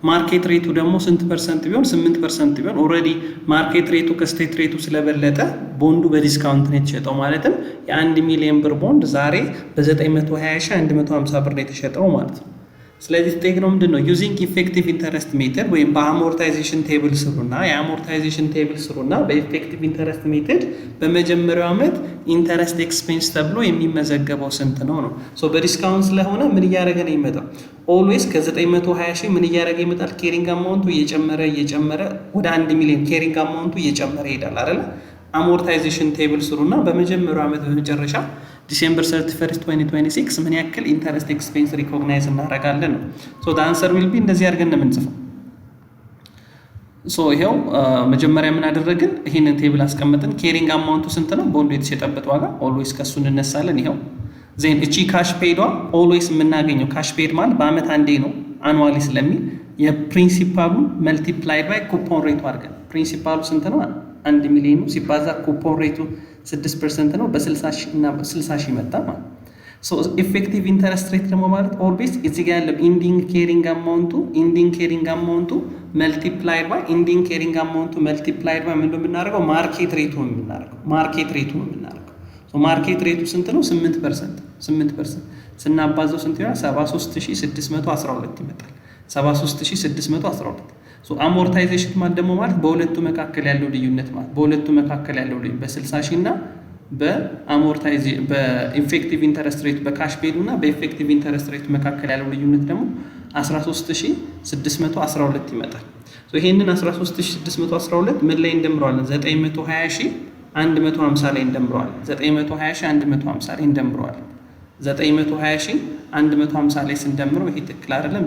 ማርኬት ሬቱ ደግሞ ስንት ፐርሰንት ቢሆን? 8% ቢሆን። ኦልሬዲ ማርኬት ሬቱ ከስቴት ሬቱ ስለበለጠ ቦንዱ በዲስካውንት ነው የተሸጠው። ማለትም የ1 ሚሊዮን ብር ቦንድ ዛሬ በ920,150 ብር ነው የተሸጠው ማለት ነው። ስለዚህ ተጠየቅነው ምንድን ነው? ዩዚንግ ኢፌክቲቭ ኢንተረስት ሜተድ ወይም በአሞርታይዜሽን ቴብል ስሩና የአሞርታይዜሽን ቴብል ስሩና በኢፌክቲቭ ኢንተረስት ሜተድ በመጀመሪያው ዓመት ኢንተረስት ኤክስፔንስ ተብሎ የሚመዘገበው ስንት ነው ነው። በዲስካውንት ስለሆነ ምን እያደረገ ነው ይመጣው? ኦልዌይስ ከ920,000 ምን እያደረገ ይመጣል? ኬሪንግ አማውንቱ እየጨመረ ወደ 1 ሚሊዮን ኬሪንግ አማውንቱ እየጨመረ ይሄዳል አይደለ? አሞርታይዜሽን ቴብል ስሩና በመጀመሪያው ዓመት በመጨረሻ ዲሴምበር 31 2026 ምን ያክል ኢንተረስት ኤክስፔንስ ሪኮግናይዝ እናደርጋለን ነው። the answer will be እንደዚህ አድርገን ነው የምንጽፈው። ይሄው መጀመሪያ ምን አደረግን? ይሄንን ቴብል አስቀምጥን። ኬሪንግ አማውንቱ ስንት ነው? ቦንዱ የተሸጠበት ዋጋ ኦልዌይስ ከሱ እንነሳለን። ይሄው ዜን እቺ ካሽ ፔዷ ኦልዌይስ የምናገኘው ካሽ ፔድ ማለት በአመት አንዴ ነው አኑዋሊ ስለሚል የፕሪንሲፓሉን መልቲፕላይድ ባይ ኩፖን ሬቱ አድርገን ፕሪንሲፓሉ ስንት ነው? 1 ሚሊዮን ነው ሲባዛ ኩፖን ሬቱ 6% ነው በ60,000 መጣ ማለት። ኢፌክቲቭ ኢንተረስት ሬት ደግሞ ማለት ኦልዌይስ እዚህ ጋር ያለው ኢንዲንግ ኬሪንግ አማውንቱ መልቲፕላይድ ባይ ምንድነው የምናደርገው? ማርኬት ሬቱ ነው የምናደርገው። ማርኬት ሬቱ ስንት ነው? 8% ስናባዘው ስንት ይሆናል? 73,612 ይመጣል። 73,612 አሞርታይዜሽን ማለት ደግሞ ማለት በሁለቱ መካከል ያለው ልዩነት ማለት በ60,000 እና በኢፌክቲቭ ኢንተረስት ሬት በካሽ ፔዱ እና በኢፌክቲቭ ኢንተረስት ሬት መካከል ያለው ልዩነት ደግሞ 13,612 ይመጣል። ይሄንን 13,612 ምን ላይ እንደምረዋለን? 920,150 ላይ እንደምረዋለን። 920,150 ላይ ስንደምረው ይሄ ትክክል አይደለም።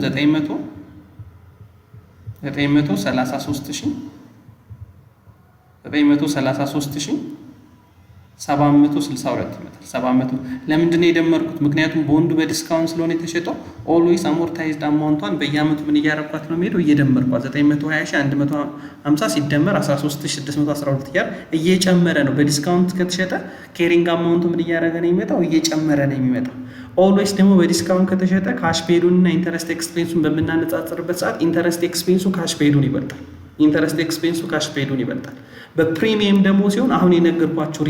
933,762 ይመጣል። 700 ለምንድን ነው የደመርኩት? ምክንያቱም ቦንዱ በዲስካውንት ስለሆነ የተሸጠው ኦልዌይስ አሞርታይዝድ አማውንቷን በየአመቱ ምን እያደረኳት ነው የምሄደው? እየደመርኳት 920,150 ሲደመር 13,612 እያል እየጨመረ ነው። በዲስካውንት ከተሸጠ ኬሪንግ አማውንቱ ምን እያደረገ ነው የሚመጣው? እየጨመረ ነው የሚመጣው። ኦልዌይስ ደግሞ በዲስካውንት ከተሸጠ ካሽ ፔዱን እና ኢንተረስት ኤክስፔንሱን በምናነጻጽርበት ሰዓት ኢንተረስት ኤክስፔንሱ ካሽ ፔዱን ይበልጣል። በፕሪሚየም ደግሞ ሲሆን አሁን የነገርኳቸው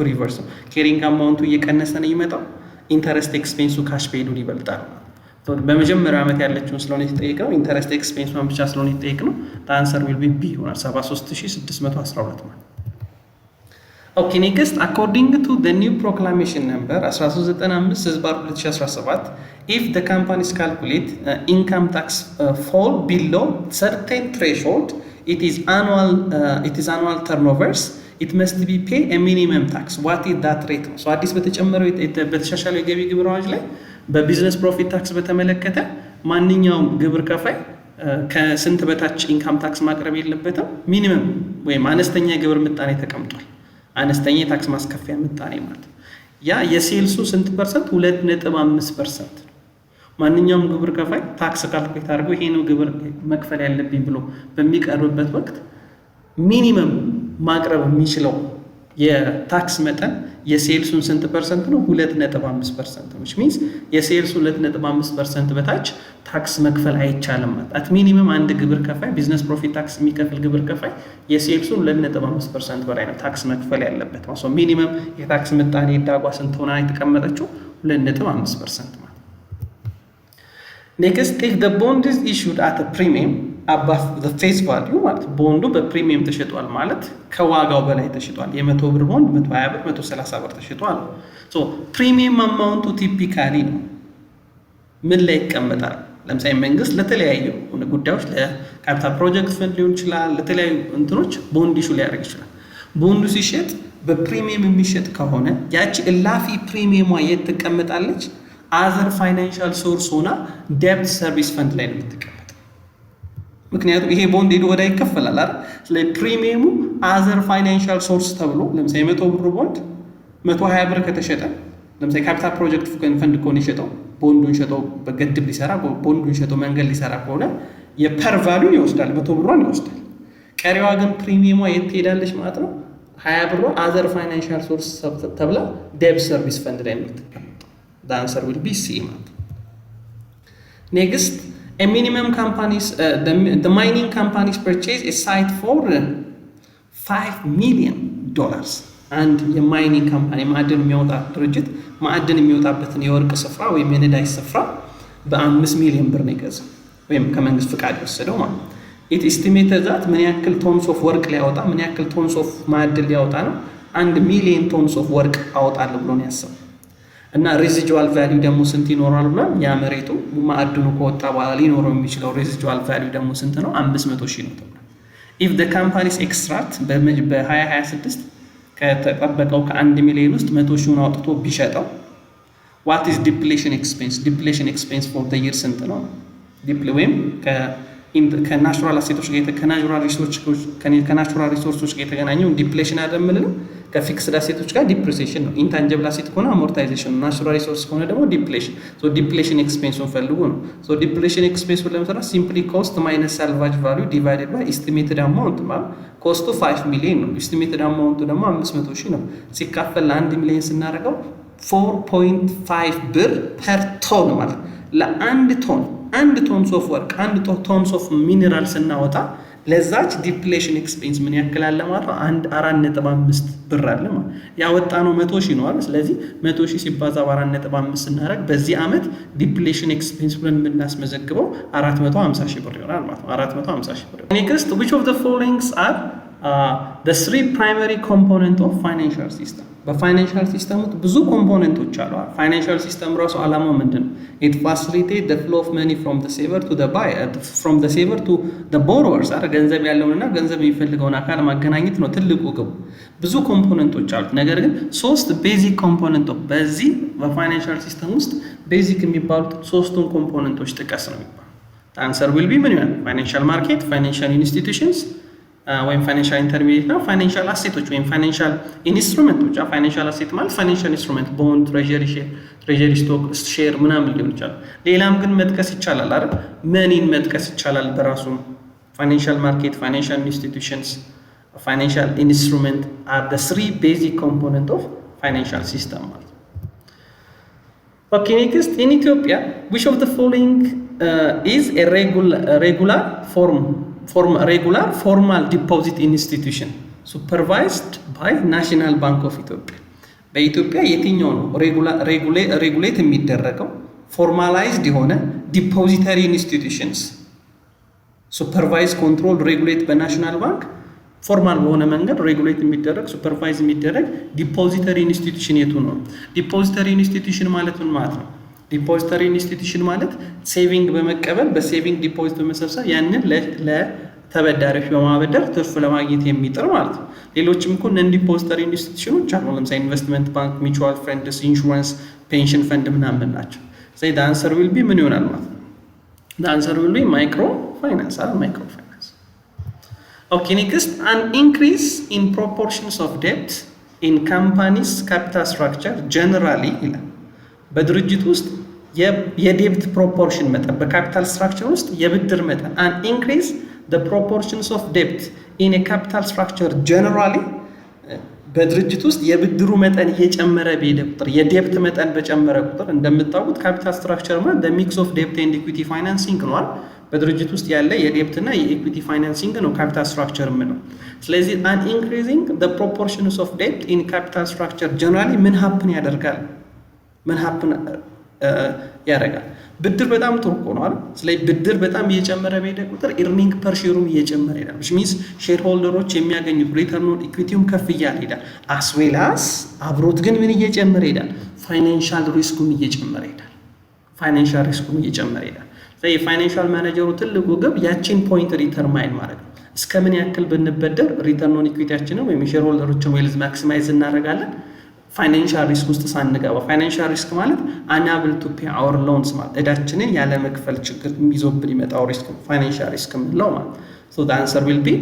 ሪቨርስ ነው። ኬሪንግ አማውንቱ እየቀነሰ ነው የሚመጣው፣ ኢንተረስት ኤክስፔንሱ ካሽ ፔዱን ይበልጣል። በመጀመሪያው ዓመት ያለችውን ስለሆነ የተጠየቅነው ኢንተረስት ኤክስፔንሱን ብቻ ስለሆነ የተጠየቅነው አንሰር ዊል ቢ ቢ ይሆናል 73,612 ማለት። ኦኬ ኔክስት አኮርዲንግ ቱ ዘ ኒው ፕሮክላሜሽን ነምበር 1395/2017 if the companies calculate income tax fall below certain threshold it is annual turnovers it must be pay a minimum tax. what is that rate? አዲስ በተጨመረው በተሻሻለው የገቢ ግብር አዋጅ ላይ በቢዝነስ ፕሮፊት ታክስ በተመለከተ ማንኛውም ግብር ከፋይ ከስንት በታች ኢንካም ታክስ ማቅረብ የለበትም። ሚኒመም ወይም አነስተኛ የግብር ምጣኔ ተቀምጧል። አነስተኛ የታክስ ማስከፊያ ምጣኔ ማለት ያ የሴልሱ ስንት ፐርሰንት? 2.5%። ማንኛውም ግብር ከፋይ ታክስ ካልኩሌት አድርጎ ይሄ ነው ግብር መክፈል ያለብኝ ብሎ በሚቀርብበት ወቅት ሚኒመም ማቅረብ የሚችለው የታክስ መጠን የሴልሱን ስንት ፐርሰንት ነው? 2.5% ነው። ሚንስ የሴልሱ 2.5% በታች ታክስ መክፈል አይቻልም ማለት አት ሚኒመም አንድ ግብር ከፋይ ቢዝነስ ፕሮፊት ታክስ የሚከፍል ግብር ከፋይ የሴልሱን 2.5% በላይ ነው ታክስ መክፈል ያለበት ማለት ነው። ሚኒመም የታክስ ምጣኔ ዳጓ ስንት ሆና የተቀመጠችው? 2.5% ማለት። ኔክስት ኢፍ the bond is issued at a premium above the face value ማለት ቦንዱ በፕሪሚየም ተሽጧል ማለት ከዋጋው በላይ ተሽጧል። የ100 ብር ቦንድ 120 ብር 130 ብር ተሽጧል። ሶ ፕሪሚየም አማውንቱ ቲፒካሊ ነው ምን ላይ ይቀመጣል? ለምሳሌ መንግስት ለተለያዩ ጉዳዮች ለካፒታል ፕሮጀክት ፈንድ ሊሆን ይችላል፣ ለተለያዩ እንትኖች ቦንድ ኢሹ ሊያደርግ ይችላል። ቦንዱ ሲሸጥ በፕሪሚየም የሚሸጥ ከሆነ ያቺ እላፊ ፕሪሚየሟ የት ትቀመጣለች? አዘር ፋይናንሻል ሶርስ ሆና ዴብት ሰርቪስ ፈንድ ላይ ነው የምትቀመጠው። ምክንያቱም ይሄ ቦንድ ሄዶ ወዳ ይከፈላል አይደል? ስለዚህ ፕሪሚየሙ አዘር ፋይናንሻል ሶርስ ተብሎ ለምሳሌ 100 ብር ቦንድ 120 ብር ከተሸጠ ለምሳሌ ካፒታል ፕሮጀክት ፈንድ ከሆነ የሸጠው ቦንዱን ሸጠው በገድብ ሊሰራ ቦንዱን ሸጠው መንገድ ሊሰራ ከሆነ የፐር ቫልዩ ይወስዳል፣ 100 ብሯን ይወስዳል። ቀሪዋ ግን ፕሪሚየሟ የት ትሄዳለች ማለት ነው? 20 ብሯ አዘር ፋይናንሻል ሶርስ ተብላ ዴብት ሰርቪስ ፈንድ ላይ ነው የምትቀመጠው። the answer will be C ማለት። next a minimum companies the mining companies purchase a site for $5 million አንድ የማይኒንግ ካምፓኒ ማዕድን የሚያወጣ ድርጅት ማዕድን የሚወጣበትን የወርቅ ስፍራ ወይም የነዳጅ ስፍራ በ5 ሚሊዮን ብር ነው የገዛው ወይም ከመንግስት ፍቃድ የወሰደው ማለት። ኢት ኤስቲሜትድ ዛት ምን ያክል ቶንስ ኦፍ ወርቅ ሊያወጣ ምን ያክል ቶንስ ኦፍ ማዕድን ሊያወጣ ነው? 1 ሚሊዮን ቶንስ ኦፍ ወርቅ አወጣለሁ ብሎ ነው ያሰበው። እና ሬዚጁዋል ቫልዩ ደግሞ ስንት ይኖራል ብሏል? ያ መሬቱ ማዕድኑ ከወጣ በኋላ ሊኖረው የሚችለው ሬዚጁዋል ቫልዩ ደግሞ ስንት ነው? 500 ሺህ ነው ተብሏል። ኢፍ the company's extract በ2026 ከተጠበቀው ከ1 ሚሊዮን ውስጥ 100 ሺውን አውጥቶ ቢሸጠው what is depletion expense? depletion expense for the year ስንት ነው? ወይም ከናቹራል አሴቶች ጋር ከናቹራል ሪሶርሶች ጋር የተገናኘው ዲፕሌሽን አይደለም ነው። ከፊክስድ አሴቶች ጋር ዲፕሪሲዬሽን ነው። ኢንታንጂብል አሴት ከሆነ አሞርታይዜሽን ነው። ናቹራል ሪሶርስ ከሆነ ደግሞ ዲፕሌሽን። ሶ ዲፕሌሽን ኤክስፔንሱን ፈልጉ ነው። ሶ ዲፕሌሽን ኤክስፔንሱን ለመስራት ሲምፕሊ ኮስት ማይነስ ሳልቫጅ ቫልዩ ዲቫይደድ ባይ ኤስቲሜትድ አማውንት ማለት ኮስቱ 5 ሚሊዮን ነው። ኤስቲሜትድ አማውንቱ ደግሞ 500 ሺህ ነው። ሲካፈል ለ1 ሚሊዮን ስናደርገው 4.5 ብር ፐር ቶን ማለት ለአንድ ቶን አንድ ቶንስ ኦፍ ወርቅ አንድ ቶንስ ኦፍ ሚኒራል ስናወጣ ለዛች ዲፕሌሽን ኤክስፔንስ ምን ያክል አለ ማለት ነው? 4.5 ብር አለ ማለት ያወጣ ነው 100 ሺህ ነው አይደል? ስለዚህ 100 ሺህ ሲባዛ በ4.5 ስናደርግ በዚህ ዓመት ዲፕሌሽን ኤክስፔንስ ብለን የምናስመዘግበው 450 ሺህ ብር ይሆናል ማለት ነው። 450 ሺህ ብር። ኔክስት which of the following are the three primary component of financial system? በፋይናንሻል ሲስተም ውስጥ ብዙ ኮምፖነንቶች አሉ። ፋይናንሻል ሲስተም ራሱ ዓላማው ምንድን ነው? it facilitate the flow of money from the saver to the buyer from the saver to the borrowers አይደል? ገንዘብ ያለውንና ገንዘብ የሚፈልገውን አካል ማገናኘት ነው ትልቁ ግቡ። ብዙ ኮምፖነንቶች አሉት። ነገር ግን 3 ቤዚክ ኮምፖነንቶች በዚህ በፋይናንሻል ሲስተም ውስጥ ቤዚክ የሚባሉት 3ቱን ኮምፖነንቶች ጥቀስ ነው የሚባለው። አንሰር will be ምን ይሆናል? ፋይናንሻል ማርኬት፣ ፋይናንሻል ኢንስቲትዩሽንስ ወይም ፋይናንሻል ኢንተርሚዲየት እና ፋይናንሻል አሴቶች ወይም ፋይናንሻል ኢንስትሩመንቶች። ፋይናንሻል አሴት ማለት ፋይናንሻል ኢንስትሩመንት ቦንድ፣ ትሬዠሪ ስቶክ፣ ሼር ምናምን ሊሆን ይችላል። ሌላም ግን መጥቀስ ይቻላል አይደል? መኒን መጥቀስ ይቻላል በራሱ። ፋይናንሻል ማርኬት፣ ፋይናንሻል ኢንስቲትዩሽንስ፣ ፋይናንሻል ኢንስትሩመንት are the 3 basic component of financial system ማለት ነው። ኦኬ ኔክስት in Ethiopia which of the following is a regular formal deposit institution supervised by National Bank of Ethiopia? በኢትዮጵያ የትኛው ነው ሬጉሌት የሚደረገው ፎርማላይዝድ የሆነ ዲፖዚተሪ ኢንስቲትዩሽንስ ሱፐርቫይዝ ኮንትሮል ሬጉሌት በናሽናል ባንክ ፎርማል በሆነ መንገድ ሬጉሌት የሚደረግ ሱፐርቫይዝ የሚደረግ ዲፖዚተሪ ኢንስቲትዩሽን የቱ ነው? ዲፖዚተሪ ኢንስቲትዩሽን ማለት ምን ማለት ነው? ዲፖዚተሪ ኢንስቲትዩሽን ማለት ሴቪንግ በመቀበል በሴቪንግ ዲፖዚት በመሰብሰብ ያንን ለተበዳሪዎች በማበደር ትርፍ ለማግኘት የሚጥር ማለት ነው። ሌሎችም እኮ ነን ዲፖዚተሪ ኢንስቲትዩሽኖች አሉ። ለምሳሌ ኢንቨስትመንት ባንክ፣ ሚቹዋል ፈንድስ፣ ኢንሹራንስ፣ ፔንሽን ፈንድ ምናምን ናቸው። ስለዚህ the answer will be ምን ይሆናል ማለት ነው? The answer will be microfinance or microfinance. Okay, next, an increase in proportions of debt in companies capital structure generally ይላል። በድርጅት ውስጥ የዴብት ፕሮፖርሽን መጠን በካፒታል ስትራክቸር ውስጥ የብድር መጠን an increase the proportions of debt in a capital structure generally በድርጅት ውስጥ የብድሩ መጠን እየጨመረ በሄደ ቁጥር የዴብት መጠን በጨመረ ቁጥር እንደምታውቁት ካፒታል ስትራክቸር ማለት the mix of debt and equity financing ነው። በድርጅት ውስጥ ያለ የዴብት እና የኢኩዊቲ ፋይናንሲንግ ነው ካፒታል ስትራክቸር የምንለው። ስለዚህ an increasing the proportions of debt in capital structure generally ምን ሀፕን ያደርጋል? ያደርጋል ብድር በጣም ጥሩ እኮ ነው አይደል? ስለዚህ ብድር በጣም እየጨመረ በሄደ ቁጥር ኢርኒንግ ፐር ሼሩም እየጨመረ ይሄዳል። which means ሼር ሆልደሮች የሚያገኙት ሪተርን ኦን ኢኩዊቲውም ከፍ እያለ ይሄዳል። as well as አብሮት ግን ምን እየጨመረ ይሄዳል? ፋይናንሻል ሪስኩም እየጨመረ ይሄዳል። ስለዚህ የፋይናንሻል ማኔጀሩ ትልቁ ግብ ያቺን ፖይንት ዲተርማይን ማድረግ ነው። እስከምን ያክል ብንበደር ሪተርን ኦን ኢኩዊቲያችንን ወይም ሼር ሆልደሮችን ዌልዝ ማክሲማይዝ እናደርጋለን ፋይናንሻል ሪስክ ውስጥ ሳንገባ። ፋይናንሻል ሪስክ ማለት unable to pay our loans ማለት እዳችንን ያለ መክፈል ችግር ይዞብን ይመጣው ሪስክ ነው ፋይናንሻል ሪስክ የምንለው ማለት። so the answer will be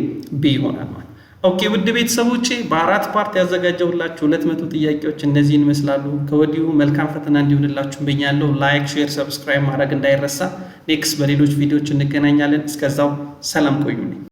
B ይሆናል ማለት። ኦኬ ውድ ቤተሰቦቼ በአራት ፓርት ያዘጋጀሁላችሁ 200 ጥያቄዎች እነዚህን ይመስላሉ። ከወዲሁ መልካም ፈተና እንዲሆንላችሁ እመኛለሁ። ላይክ፣ ሼር፣ ሰብስክራይብ ማድረግ እንዳይረሳ። ኔክስት በሌሎች ቪዲዮዎች እንገናኛለን። እስከዛው ሰላም ቆዩልኝ።